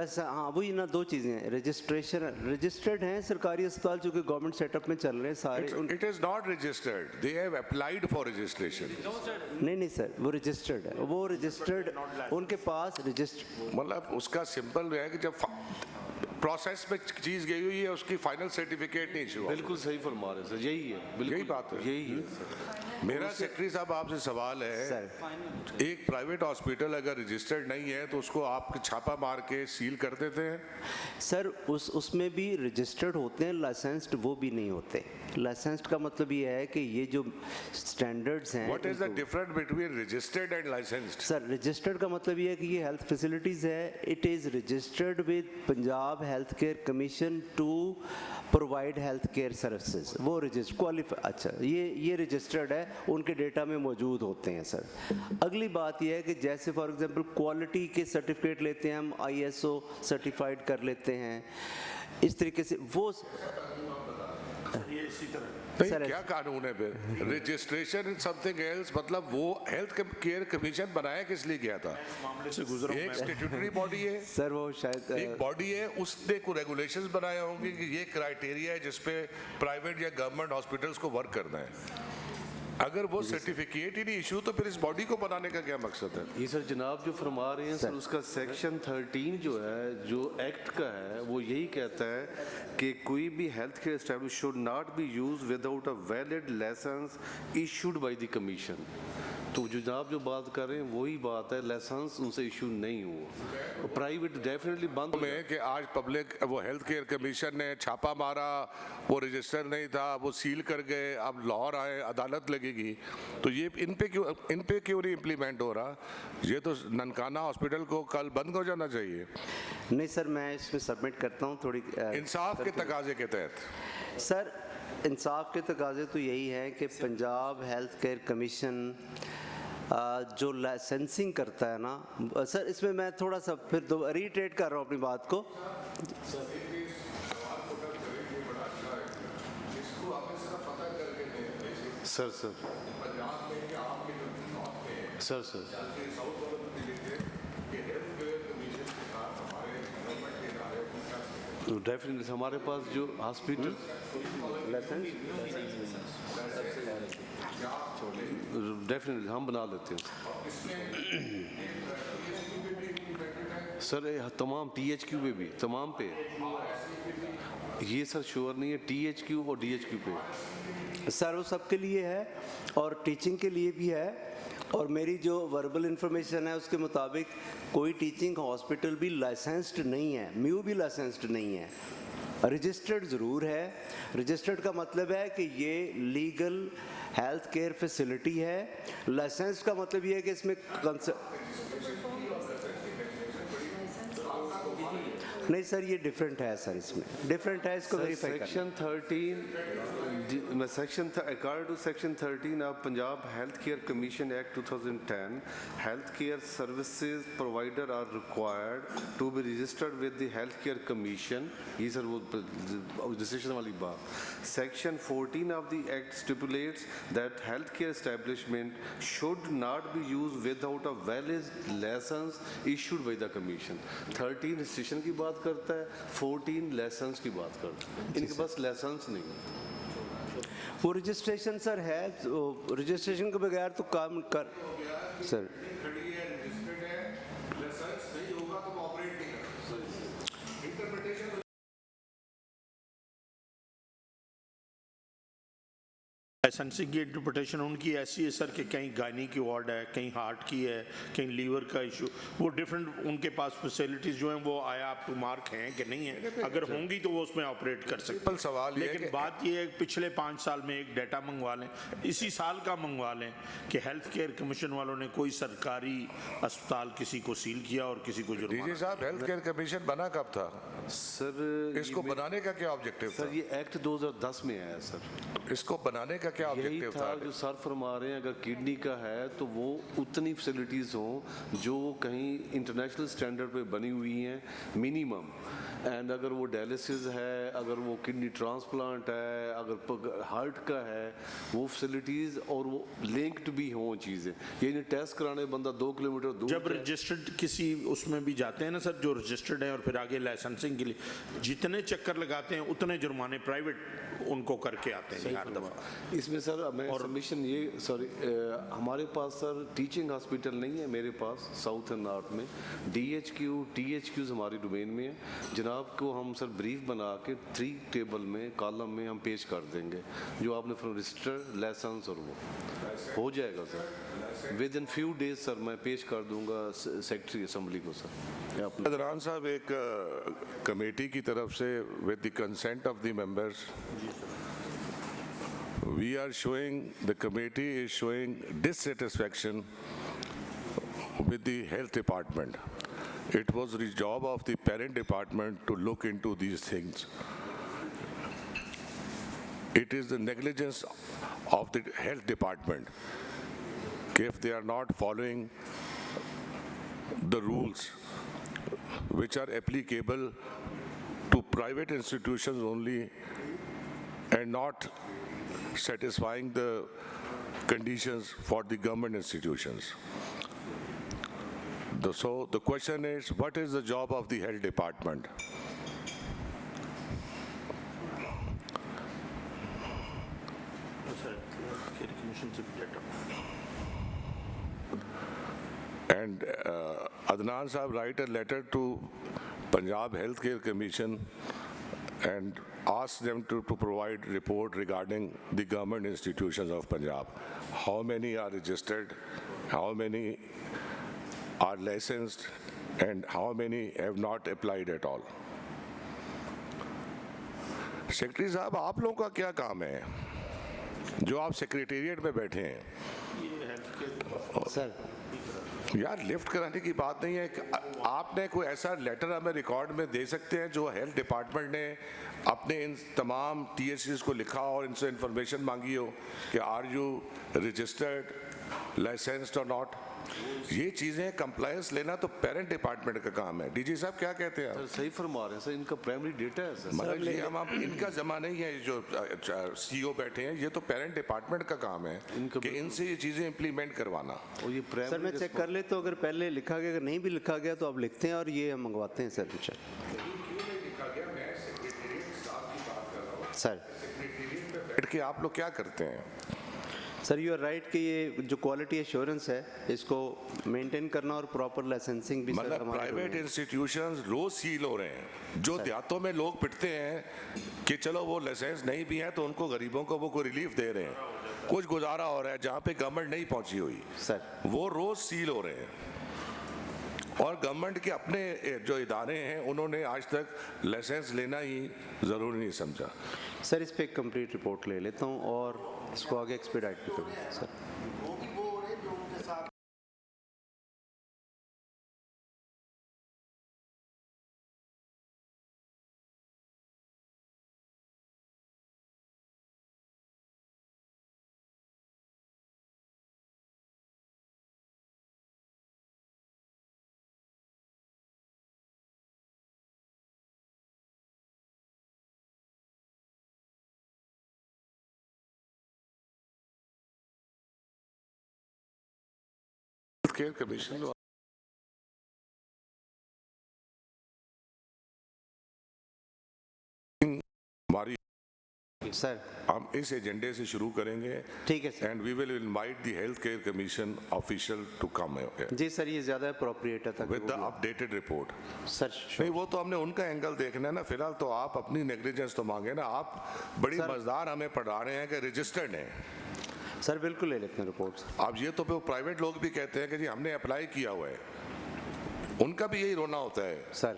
सर। हाँ वही ना, दो चीज़ें हैं, रजिस्ट्रेशन रजिस्टर्ड हैं सरकारी अस्पताल जो कि गवर्नमेंट सेटअप में चल रहे हैं सारे। It is not registered, they have applied for registration. नहीं सर वो रजिस्टर्ड है, वो रजिस्टर्ड उनके पास रजिस्टर, मतलब उसका सिंपल है कि जब प्रोसेस में चीज गई हुई है उसकी फाइनल सर्टिफिकेट नहीं इशू। बिल्कुल सही फरमा रहे सर, यही है, यही बात है, यही है। मेरा सेक्रेटरी साहब आपसे सवाल है, एक प्राइवेट हॉस्पिटल अगर रजिस्टर्ड नहीं है तो उसको आप छापा मार के सील कर देते हैं? सर उसमें भी रजिस्टर्ड होते हैं, लाइसेंस्ड वो भी नहीं होते। लाइसेंस्ड का मतलब ये है कि ये जो स्टैंडर्ड्स हैं। What is the difference between registered and licensed? Sir registered का मतलब ये है कि ये हेल्थ फैसिलिटीज़ है, it is registered with Punjab health care commission to provide health care services. वो रजिस्टर क्वालिफाई, अच्छा ये रजिस्टर्ड है, उनके डेटा में मौजूद होते हैं सर। अगली बात यह है कि जैसे फॉर एग्जांपल क्वालिटी के सर्टिफिकेट लेते हैं हम, ISO सर्टिफाइड कर लेते हैं, इस तरीके से वो नहीं, क्या कानून है फिर? रजिस्ट्रेशन समथिंग एल्स, मतलब वो हेल्थ केयर कमीशन बनाया किस लिए गया था? एक स्टैट्यूटरी बॉडी है सर, वो शायद एक बॉडी है, उसने को रेगुलेशंस बनाए होंगे कि ये क्राइटेरिया है जिसपे प्राइवेट या गवर्नमेंट हॉस्पिटल्स को वर्क करना है। अगर वो सर्टिफिकेट ही नहीं इशू तो फिर इस बॉडी को बनाने का क्या मकसद है? ये सर जनाब जो फरमा रहे हैं सर, उसका सेक्शन 13 जो है, जो एक्ट का है, वो यही कहता है कि कोई भी health care establish should not be use without a valid licence issued by the commission. तो जो जनाब जो बात कर रहे हैं वही बात है, लाइसेंस उनसे इशू नहीं हुआ। प्राइवेट डेफिनेटली बंद में कि आज पब्लिक वो हेल्थ केयर कमीशन ने छापा मारा, वो रजिस्टर नहीं था, वो सील कर गए, अब लाहौर आए, अदालत लगेगी, तो ये इन पे क्यों नहीं इम्प्लीमेंट हो रहा? ये तो ननकाना हॉस्पिटल को कल बंद हो जाना चाहिए। नहीं सर, मैं इसमें सबमिट करता हूँ थोड़ी इंसाफ के तकाजे के तहत। सर इंसाफ के तकाजे तो यही है कि पंजाब हेल्थ केयर कमीशन जो लाइसेंसिंग करता है ना सर, इसमें मैं थोड़ा सा फिर रीट्रेट कर रहा हूँ अपनी बात को। सर डेफिनेटली हमारे पास जो हॉस्पिटल डेफिनेटली हम बना लेते हैं सर, तमाम THQ पे भी, तमाम पे ये सर श्योर नहीं है, THQ और DHQ पे सर वो सबके लिए है और टीचिंग के लिए भी है। और मेरी जो वर्बल इंफॉर्मेशन है उसके मुताबिक कोई टीचिंग हॉस्पिटल भी लाइसेंस्ड नहीं है, म्यू भी लाइसेंस्ड नहीं है, रजिस्टर्ड ज़रूर है। रजिस्टर्ड का मतलब है कि ये लीगल हेल्थ केयर फैसिलिटी है। लाइसेंस का मतलब ये है कि इसमें नहीं सर, ये डिफरेंट है सर, इसमें डिफरेंट है, इसको वेरीफाई करना। Section 13 according to section 13 of Punjab health care commission act 2010, health care services provider are required to be registered with the health care commission. ये सर वो रजिस्ट्रेशन वाली बात। Section 14 of the act stipulates that health care establishment should not be use without a valid licence issued by the commission. 13 registration की बात करता है, 14 लाइसेंस की बात करता है। इनके पास लाइसेंस नहीं है। वो रजिस्ट्रेशन सर है, तो रजिस्ट्रेशन के बगैर तो काम कर सर लाइसेंसिंग की इंटरप्रिटेशन उनकी ऐसी है सर कि कहीं गायनी की वार्ड है, कहीं हार्ट की है, कहीं लीवर का इशू, वो डिफरेंट उनके पास फैसिलिटीज़ जो हैं वो आया आप टू मार्क हैं कि नहीं है, अगर होंगी तो वो उसमें ऑपरेट कर सकते हैं। सवाल ये लेकिन बात ये है पिछले 5 साल में एक डाटा मंगवा लें, इसी साल का मंगवा लें कि हेल्थ केयर कमीशन वालों ने कोई सरकारी अस्पताल किसी को सील किया और किसी को जुर्माना। डीजी साहब, हेल्थ केयर कमीशन बना कब था सर? इसको बनाने का क्या ऑब्जेक्टिव था? सर ये एक्ट 2010 में आया सर। इसको बनाने का क्या ऑब्जेक्टिव था? जो सर फरमा रहे हैं अगर किडनी का है तो वो उतनी फैसिलिटीज़ हों जो कहीं इंटरनेशनल स्टैंडर्ड पे बनी हुई हैं मिनिमम, एंड अगर वो डायलिसिस है, अगर वो किडनी ट्रांसप्लांट है, अगर हार्ट का है, वो फैसिलिटीज़ और वो लिंक्ड भी हों चीज़ें। ये नहीं टेस्ट कराने बंदा 2 किलोमीटर दूर जब रजिस्टर्ड किसी उसमें भी जाते हैं ना सर, जो रजिस्टर्ड है और फिर आगे लाइसेंसिंग के लिए जितने चक्कर लगाते हैं उतने जुर्माने प्राइवेट उनको करके आते हैं हर दफ़ा। इसमें सर मैं सबमिशन ये सॉरी हमारे पास सर टीचिंग हॉस्पिटल नहीं है मेरे पास साउथ एंड नॉर्थ में। DHQ THQs हमारी डोमेन में है जनाब को हम सर ब्रीफ बना के 3 टेबल में कॉलम में हम पेश कर देंगे जो आपने फ्रॉम रजिस्टर लाइसेंस और वो हो जाएगा sir with in few days sir मैं पेश कर दूंगा सेक्रेटरी असेंबली को सर। अदनान साहब, एक कमेटी की तरफ से with the consent of the members we are showing, the committee is showing dissatisfaction with the health department. It was the job of the parent department to look into these things. It is the negligence of the health department if they are not following the rules which are applicable to private institutions only and not satisfying the conditions for the government institutions. So the question is, what is the job of the health department? And Adnan Sahab write a letter to Punjab Healthcare Commission and ask them to provide report regarding the government institutions of Punjab. How many are registered, how many are licensed, and how many have not applied at all. Secretary साहब, आप लोगों का क्या काम है जो आप सेक्रेटेरिएट में बैठे हैं? सर यार, लिफ्ट कराने की बात नहीं है। आपने कोई ऐसा लेटर हमें रिकॉर्ड में दे सकते हैं जो हेल्थ डिपार्टमेंट ने अपने इन तमाम THCs को लिखा और इनसे इंफॉर्मेशन मांगी हो कि आर यू रजिस्टर्ड, लाइसेंस्ड और नॉट? ये चीजें कंप्लायंस लेना तो पेरेंट डिपार्टमेंट का काम है। डीजी साहब क्या कहते हैं? सर सही फरमा रहे हैं सर, इनका प्राइमरी डेटा है सर। मतलब ये हम इनका जमा नहीं है, जो CEO बैठे हैं, ये तो पेरेंट डिपार्टमेंट का काम है कि इनसे ये चीजें इम्प्लीमेंट करवाना। और ये सर मैं चेक कर ले तो अगर पहले लिखा गया, अगर नहीं भी लिखा गया तो आप लिखते हैं और ये हम मंगवाते हैं सर। सर बैठ के आप लोग क्या करते हैं? सर यू आर राइट कि ये जो क्वालिटी एश्योरेंस है इसको मेंटेन करना और प्रॉपर लाइसेंसिंग भी मतलब प्राइवेट इंस्टीट्यूशंस रोज सील हो रहे हैं। जो देहातों में लोग पिटते हैं कि चलो वो लाइसेंस नहीं भी है तो उनको गरीबों को वो कोई रिलीफ दे रहे हैं, कुछ गुजारा हो रहा है जहाँ पे गवर्नमेंट नहीं पहुंची हुई सर, वो रोज सील हो रहे हैं। और गवर्नमेंट के अपने जो इदारे हैं उन्होंने आज तक लाइसेंस लेना ही जरूरी नहीं समझा। सर इस पे एक कंप्लीट रिपोर्ट ले लेता हूँ और इसको आगे एक्सपीडाइट भी करूँ सर। केयर कमीशन हमारी सर हम इस एजेंडे से शुरू करेंगे, ठीक है sir, and we will invite the health care commission official to come जी सर, ये ज्यादा अप्रोप्रिएट है with the updated report sir. नहीं, वो तो हमने उनका एंगल देखना है ना। फिलहाल तो आप अपनी नेग्लिजेंस तो मांगे ना। आप बड़ी मजेदार हमें पढ़ा रहे हैं कि रजिस्टर्ड हैं, सर बिल्कुल ले लेते हैं रिपोर्ट्स। अब ये तो प्राइवेट लोग भी कहते हैं कि जी हमने अप्लाई किया हुआ है, उनका भी यही रोना होता है सर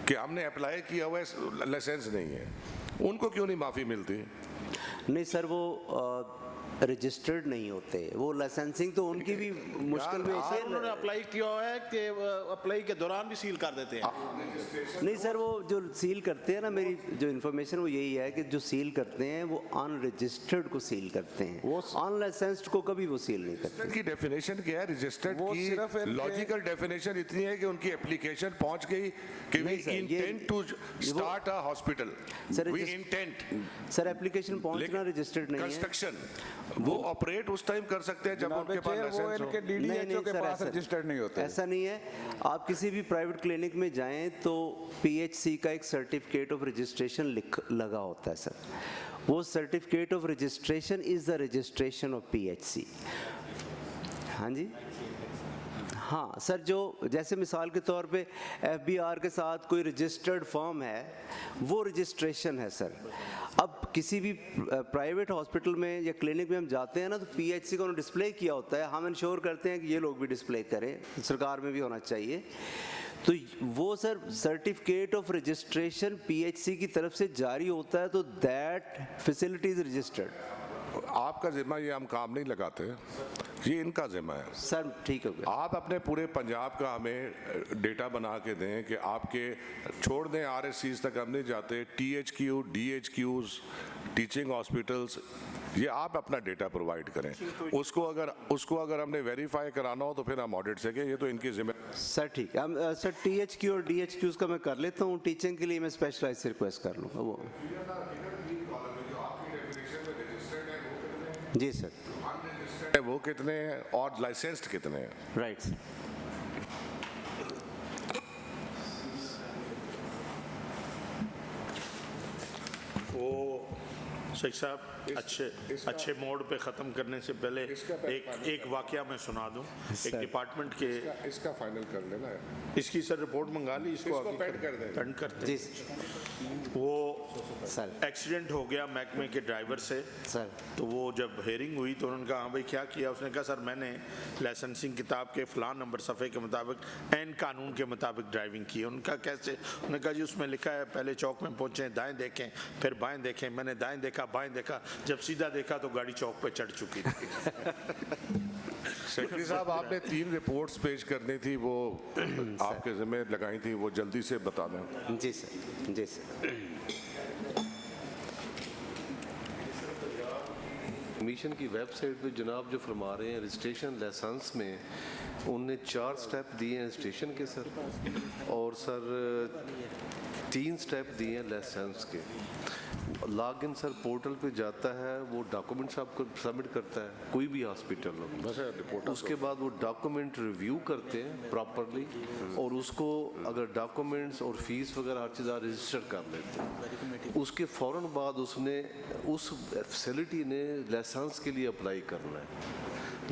कि हमने अप्लाई किया हुआ है, लाइसेंस नहीं है, उनको क्यों नहीं माफ़ी मिलती? नहीं सर, वो रजिस्टर्ड नहीं होते, वो लाइसेंसिंग तो उनकी भी मुश्किल में सर उन्होंने अप्लाई किया हुआ है कि अप्लाई के दौरान भी सील कर देते हैं। नहीं सर, वो जो सील करते हैं ना, मेरी जो इन्फॉर्मेशन वो यही है कि जो सील करते हैं वो अनरजिस्टर्ड को सील करते हैं, वो अनलाइसेंस्ड को कभी वो सील नहीं करते। की डेफिनेशन क्या है रजिस्टर्ड की? लॉजिकल डेफिनेशन इतनी है कि उनकी एप्लीकेशन पहुंच गई कि we intend to start a hospital, we intend. Sir application पहुंचना रजिस्टर्ड नहीं है। कंस्ट्रक्शन वो ऑपरेट उस टाइम कर सकते हैं जब उनके पास लाइसेंस हो। नहीं के पास रजिस्टर्ड नहीं होते, ऐसा नहीं है। आप किसी भी प्राइवेट क्लिनिक में जाएं तो पीएचसी का एक सर्टिफिकेट ऑफ रजिस्ट्रेशन लगा होता है सर, वो certificate of registration is the registration of PHC. हाँ जी, हाँ सर, जो जैसे मिसाल के तौर पे एफबीआर के साथ कोई रजिस्टर्ड फर्म है, वो रजिस्ट्रेशन है सर। अब किसी भी प्राइवेट हॉस्पिटल में या क्लिनिक में हम जाते हैं ना, तो पीएचसी को डिस्प्ले किया होता है, हम इंश्योर करते हैं कि ये लोग भी डिस्प्ले करें, सरकार में भी होना चाहिए। तो वो sir certificate of registration PHC की तरफ से जारी होता है, तो दैट फैसिलिटी इज रजिस्टर्ड। आपका जिम्मा ये हम काम नहीं लगाते, ये इनका जिम्मा है सर। ठीक है, आप अपने पूरे पंजाब का हमें डेटा बना के दें कि आपके छोड़ दें आरएससीज तक हम नहीं जाते, टीएचक्यू, डीएचक्यूज, टीचिंग हॉस्पिटल्स, ये आप अपना डेटा प्रोवाइड करें। उसको अगर हमने वेरीफाई कराना हो तो फिर हम ऑडिट से ये तो इनकी जिम्मे। सर ठीक है, सर टीएचक्यू और डीएचक्यूज का मैं कर लेता हूँ, टीचिंग के लिए मैं स्पेशलाइज से रिक्वेस्ट कर लूँगा वो। जी सर। वो कितने हैं और लाइसेंस्ड कितने हैं? Right sir. वो शेख साहब अच्छे मोड पे ख़त्म करने से पहले एक वाकया मैं सुना दूं। एक डिपार्टमेंट के इसका फाइनल कर लेना है, इसकी सर रिपोर्ट मंगा ली, इसको पेंड कर दें। पेंड करते जी वो सर एक्सीडेंट हो गया महकमे के ड्राइवर से सर। तो वो जब हेयरिंग हुई तो उन्होंने कहा हाँ भाई क्या किया? उसने कहा सर मैंने लाइसेंसिंग किताब के फ़लाँ नंबर सफ़े के मुताबिक एन कानून के मुताबिक ड्राइविंग की। उनका कैसे? उन्होंने कहा जी उसमें लिखा है पहले चौक में पहुँचे, दाएँ देखें, फिर बाएँ देखें। मैंने दाएँ देखा, बाएँ देखा, जब सीधा देखा तो गाड़ी चौक पे चढ़ चुकी थी। सेक्रेटरी साहब, आपने 3 रिपोर्ट्स पेश करनी थी, वो आपके ज़िम्मे लगाई थी, वो जल्दी से बता दें। जी सर, जी सर। कमीशन की वेबसाइट पे जनाब जो फरमा रहे हैं रजिस्ट्रेशन लाइसेंस में, उनने 4 स्टेप दिए हैं रजिस्ट्रेशन के सर, और सर 3 स्टेप दिए हैं लाइसेंस के। लॉगिन सर पोर्टल पे जाता है, वो डॉक्यूमेंट्स आपको सबमिट करता है, कोई भी हॉस्पिटल हो, उसके बाद वो डॉक्यूमेंट रिव्यू करते हैं प्रॉपरली, और उसको अगर डॉक्यूमेंट्स और फीस वगैरह हर चीज़ रजिस्टर कर लेते हैं। उसके फ़ौरन बाद उसने उस फैसिलिटी ने लाइसेंस के लिए अप्लाई करना है।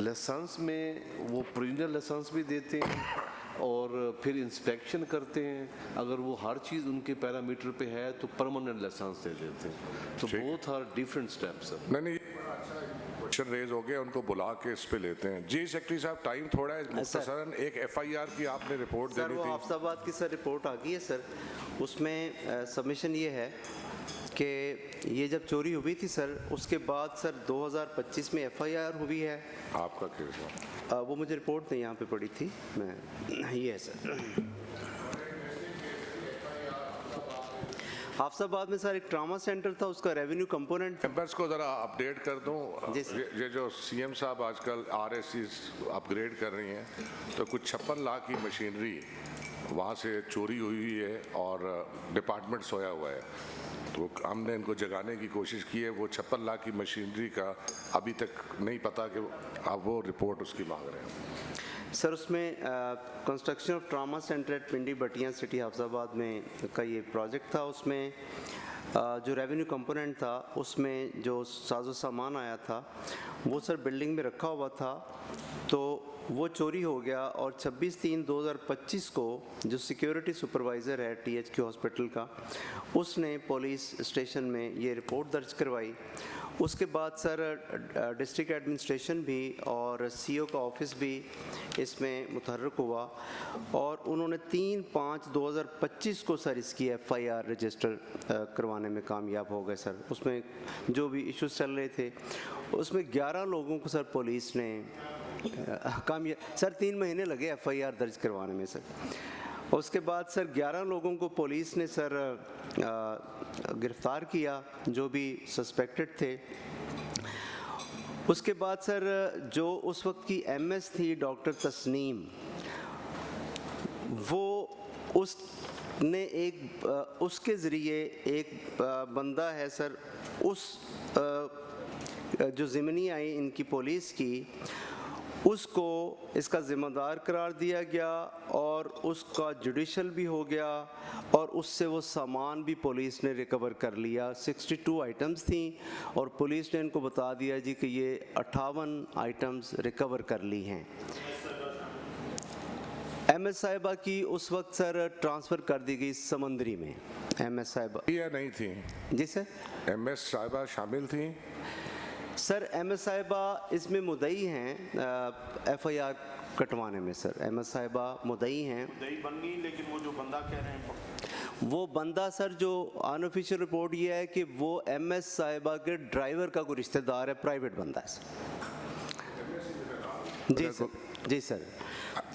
लाइसेंस में वो प्रोविजनल लाइसेंस भी देते हैं और फिर इंस्पेक्शन करते हैं, अगर वो हर चीज़ उनके पैरामीटर पे है तो परमानेंट लाइसेंस दे देते हैं। तो बोथ आर डिफरेंट स्टेप्स। नहीं क्वेश्चन रेज हो गया, उनको बुला के इस पे लेते हैं। जी सेक्रेटरी साहब, टाइम थोड़ा है, मुख्तसरन एक एफआईआर की आपने रिपोर्ट देनी थी। सर वो हाफिजाबाद की सर रिपोर्ट आ गई है सर, उसमें सबमिशन ये है कि ये जब चोरी हुई थी सर, उसके बाद सर 2025 में एफआईआर हुई है। आपका केस है? वो मुझे रिपोर्ट नहीं यहाँ पे पड़ी थी, मैं ये है सर। हाफिजाबाद में सर एक ट्रामा सेंटर था, उसका रेवेन्यू कंपोनेंट। मेंबर्स को ज़रा अपडेट कर दूं, ये जो सीएम साहब आजकल आरएससी अपग्रेड कर रही हैं, तो कुछ 56 लाख की मशीनरी वहाँ से चोरी हुई है और डिपार्टमेंट सोया हुआ है। तो हमने इनको जगाने की कोशिश की है। वो 56 लाख की मशीनरी का अभी तक नहीं पता कि अब वो रिपोर्ट उसकी मांग रहे हैं। सर उसमें construction of trauma centre at Pindi बटिया सिटी हाफिजाबाद में का ये प्रोजेक्ट था। उसमें जो रेवेन्यू कंपोनेंट था, उसमें जो साजो सामान आया था वो सर बिल्डिंग में रखा हुआ था, तो वो चोरी हो गया। और 26/3/2025 को जो सिक्योरिटी सुपरवाइज़र है टीएचक्यू हॉस्पिटल का, उसने पुलिस स्टेशन में ये रिपोर्ट दर्ज करवाई उसके बाद सर डिस्ट्रिक्ट एडमिनिस्ट्रेशन भी और सीओ का ऑफिस भी इसमें मुतहर्रक हुआ और उन्होंने 3/5/2025 को सर इसकी FIR रजिस्टर करवाने में कामयाब हो गए सर। उसमें जो भी इश्यूज चल रहे थे उसमें 11 लोगों को सर पुलिस ने कामयाब सर 3 महीने लगे FIR दर्ज करवाने में सर। उसके बाद सर 11 लोगों को पुलिस ने सर गिरफ्तार किया जो भी सस्पेक्टेड थे। उसके बाद सर जो उस वक्त की MS थी डॉक्टर तस्नीम, वो उसने एक उसके ज़रिए एक बंदा है सर, उस जो ज़िमनी आई इनकी पुलिस की, उसको इसका ज़िम्मेदार करार दिया गया और उसका जुडिशल भी हो गया और उससे वो सामान भी पुलिस ने रिकवर कर लिया। 62 आइटम्स थी और पुलिस ने इनको बता दिया जी कि ये 58 आइटम्स रिकवर कर ली हैं। MS साहिबा की उस वक्त सर ट्रांसफ़र कर दी गई समंदरी में। MS साहिबा या नहीं थी? जी सर। MS साहिबा शामिल थी? सर MS साहिबा इसमें मुद्दई हैं FIR कटवाने में सर। MS साहिबा मुद्दई हैं। मुद्दई बन गई, लेकिन वो जो बंदा कह रहे हैं वो बंदा सर जो अनऑफिशियल रिपोर्ट ये है कि वो MS साहिबा के ड्राइवर का कोई रिश्तेदार है, प्राइवेट बंदा है सर। जी सर। जी सर।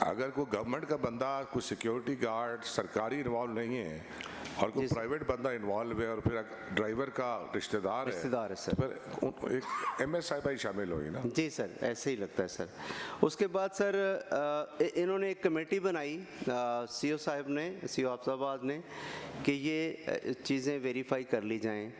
अगर कोई गवर्नमेंट का बंदा, कोई सिक्योरिटी गार्ड सरकारी इन्वॉल्व नहीं है और कोई प्राइवेट बंदा इन्वॉल्व है और फिर ड्राइवर का रिश्तेदार है सर, तो फिर एक MS साहिबा ही शामिल होगी ना? जी सर, ऐसे ही लगता है सर। उसके बाद सर इन्होंने एक कमेटी बनाई CO साहब ने, CO आफताबाद ने, कि ये चीज़ें वेरीफाई कर ली जाएं।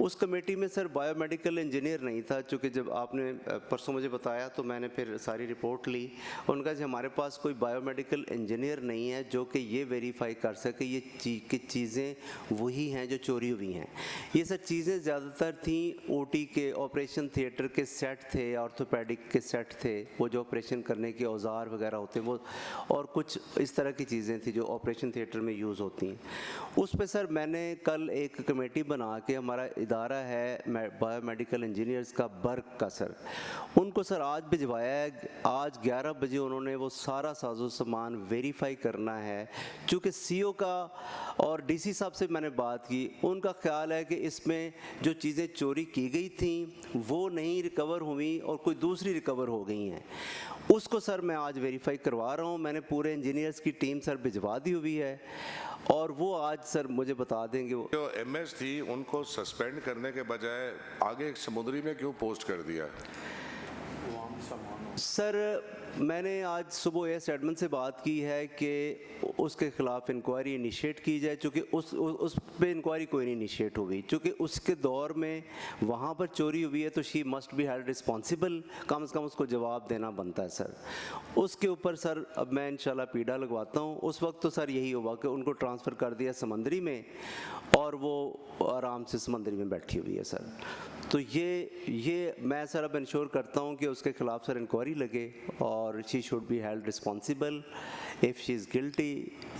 उस कमेटी में सर बायोमेडिकल इंजीनियर नहीं था, चूँकि जब आपने परसों मुझे बताया तो मैंने फिर सारी रिपोर्ट ली। उनका जी हमारे पास कोई बायोमेडिकल इंजीनियर नहीं है जो कि ये वेरीफाई कर सके ये चीज़ें वही हैं जो चोरी हुई हैं। ये सब चीज़ें ज़्यादातर थी OT के, ऑपरेशन थिएटर के सेट थे, ऑर्थोपेडिक के सेट थे, वो जो ऑपरेशन करने के औजार वगैरह होते हैं वो, और कुछ इस तरह की चीज़ें थी जो ऑपरेशन थिएटर में यूज़ होती हैं। उस पे सर मैंने कल एक कमेटी बना के, हमारा इदारा है बायोमेडिकल इंजीनियर्स का बर्क का सर, उनको सर आज भिजवाया है। आज 11 बजे उन्होंने वो सारा साजो सामान वेरीफाई करना है। चूँकि CO का और DC साहब से मैंने बात की, उनका ख्याल है कि इसमें जो चीज़ें चोरी की गई थी वो नहीं रिकवर हुई और कोई दूसरी रिकवर हो गई हैं। उसको सर मैं आज वेरीफाई करवा रहा हूँ। मैंने पूरे इंजीनियर्स की टीम सर भिजवा दी हुई है और वो आज सर मुझे बता देंगे। जो MS थी उनको सस्पेंड करने के बजाय आगे समुद्री में क्यों पोस्ट कर दिया? सर मैंने आज सुबह एस एडमन से बात की है कि उसके ख़िलाफ़ इंक्वायरी इनिशिएट की जाए, चूँकि उस पे इंक्वायरी कोई नहीं इनिशिएट हुई, चूँकि उसके दौर में वहाँ पर चोरी हुई है तो she must be held responsible, कम से कम उसको जवाब देना बनता है सर। उसके ऊपर सर अब मैं इंशाल्लाह पीड़ा लगवाता हूँ। उस वक्त तो सर यही हुआ कि उनको ट्रांसफ़र कर दिया समंदरी में और वो आराम से समंदरी में बैठी हुई है सर। तो ये मैं सर अब इंश्योर करता हूँ कि उसके ख़िलाफ़ सर इंक्वायरी लगे और she should be held responsible if she is guilty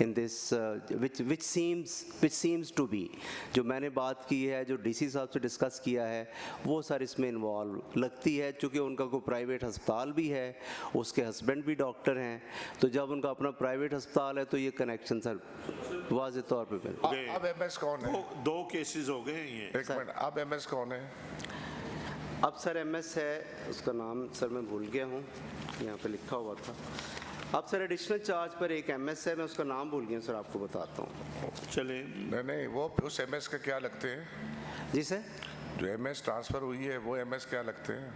in this which seems to be. जो मैंने बात की है, जो DC साहब से डिस्कस किया है, वो सर इसमें इन्वॉल्व लगती है। चूँकि उनका कोई प्राइवेट अस्पताल भी है, उसके हस्बैंड भी डॉक्टर हैं, तो जब उनका अपना प्राइवेट अस्पताल है तो ये कनेक्शन सर वाज़ेह तौर पे। अब MS कौन है? 2 केसेस हो गए ये। एक मिनट, अब MS कौन है? अब सर MS है, उसका नाम सर मैं भूल गया हूँ, यहाँ पे लिखा हुआ था। अब सर एडिशनल चार्ज पर एक MS है, मैं उसका नाम भूल गया सर, आपको बताता हूँ। चले नहीं वो उस MS का क्या लगते हैं? जी सर, जो MS ट्रांसफ़र हुई है वो MS क्या लगते हैं?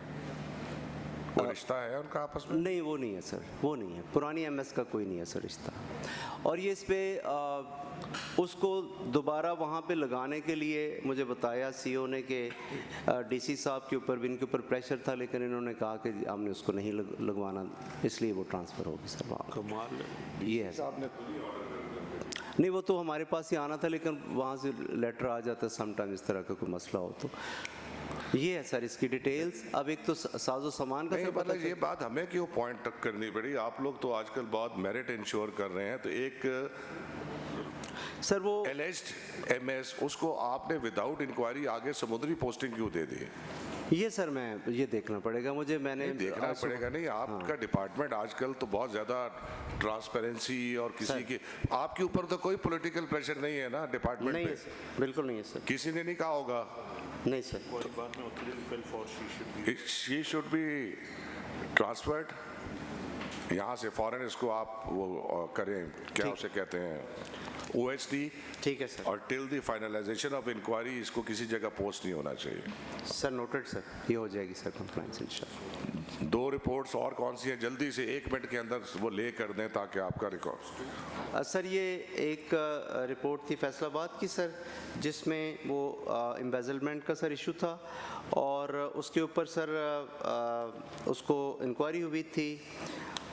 कोई रिश्ता है उनका आपस में? नहीं वो नहीं है सर, वो नहीं है, पुरानी MS का कोई नहीं है सर रिश्ता। और ये इस पे उसको दोबारा वहाँ पे लगाने के लिए मुझे बताया CO ने कि DC साहब के ऊपर भी इनके ऊपर प्रेशर था, लेकिन इन्होंने कहा कि हमने उसको नहीं लगवाना, इसलिए वो ट्रांसफ़र होगी सर वहाँ। कमाल ये है सर। नहीं वो तो हमारे पास ही आना था, लेकिन वहाँ से लेटर आ जाता है समटाइम, इस तरह का कोई मसला हो तो। ये है सर इसकी डिटेल्स। अब एक तो साजो सामान का नहीं, मतलब ये बात हमें क्यों पॉइंट तक करनी पड़ी? आप लोग तो आजकल बहुत मेरिट इंश्योर कर रहे हैं, तो एक सर वो एलिज्ड MS उसको आपने विदाउट इंक्वायरी आगे समुद्री पोस्टिंग क्यों दे दी? ये सर मैं ये देखना पड़ेगा मुझे, मैंने नहीं, देखना पड़ेगा नहीं, आपका डिपार्टमेंट आजकल तो बहुत ज़्यादा ट्रांसपेरेंसी और किसी की आपके ऊपर तो कोई पॉलिटिकल प्रेशर नहीं है ना डिपार्टमेंट नहीं पे? है सर, बिल्कुल नहीं है सर। किसी ने नहीं कहा होगा? नहीं sir. She should be transferred यहाँ से फॉरेन, इसको आप वो करें, क्या उसे कहते हैं, OHD। ठीक है सर। और till the finalisation of inquiry इसको किसी जगह पोस्ट नहीं होना चाहिए। सर नोटेड सर, ये हो जाएगी सर कंप्लायंस इंशाल्लाह। 2 रिपोर्ट्स और कौन सी हैं, जल्दी से 1 मिनट के अंदर वो ले कर दें ताकि आपका रिकॉर्ड। सर ये एक रिपोर्ट थी फैसलाबाद की सर, जिसमें वो एम्बेजलमेंट का सर इशू था और उसके ऊपर सर उसको इंक्वायरी हुई थी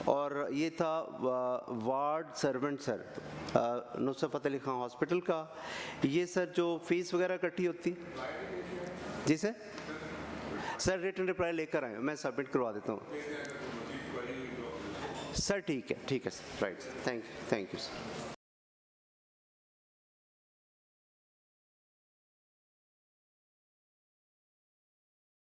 और ये था ward servant sir Nusrat Fateh Ali Khan hospital का। ये सर जो फीस वगैरह इकट्ठी होती जी सर रिटन रिप्लाई लेकर आए, मैं सबमिट करवा देता हूँ सर। ठीक है sir, right, thank you sir.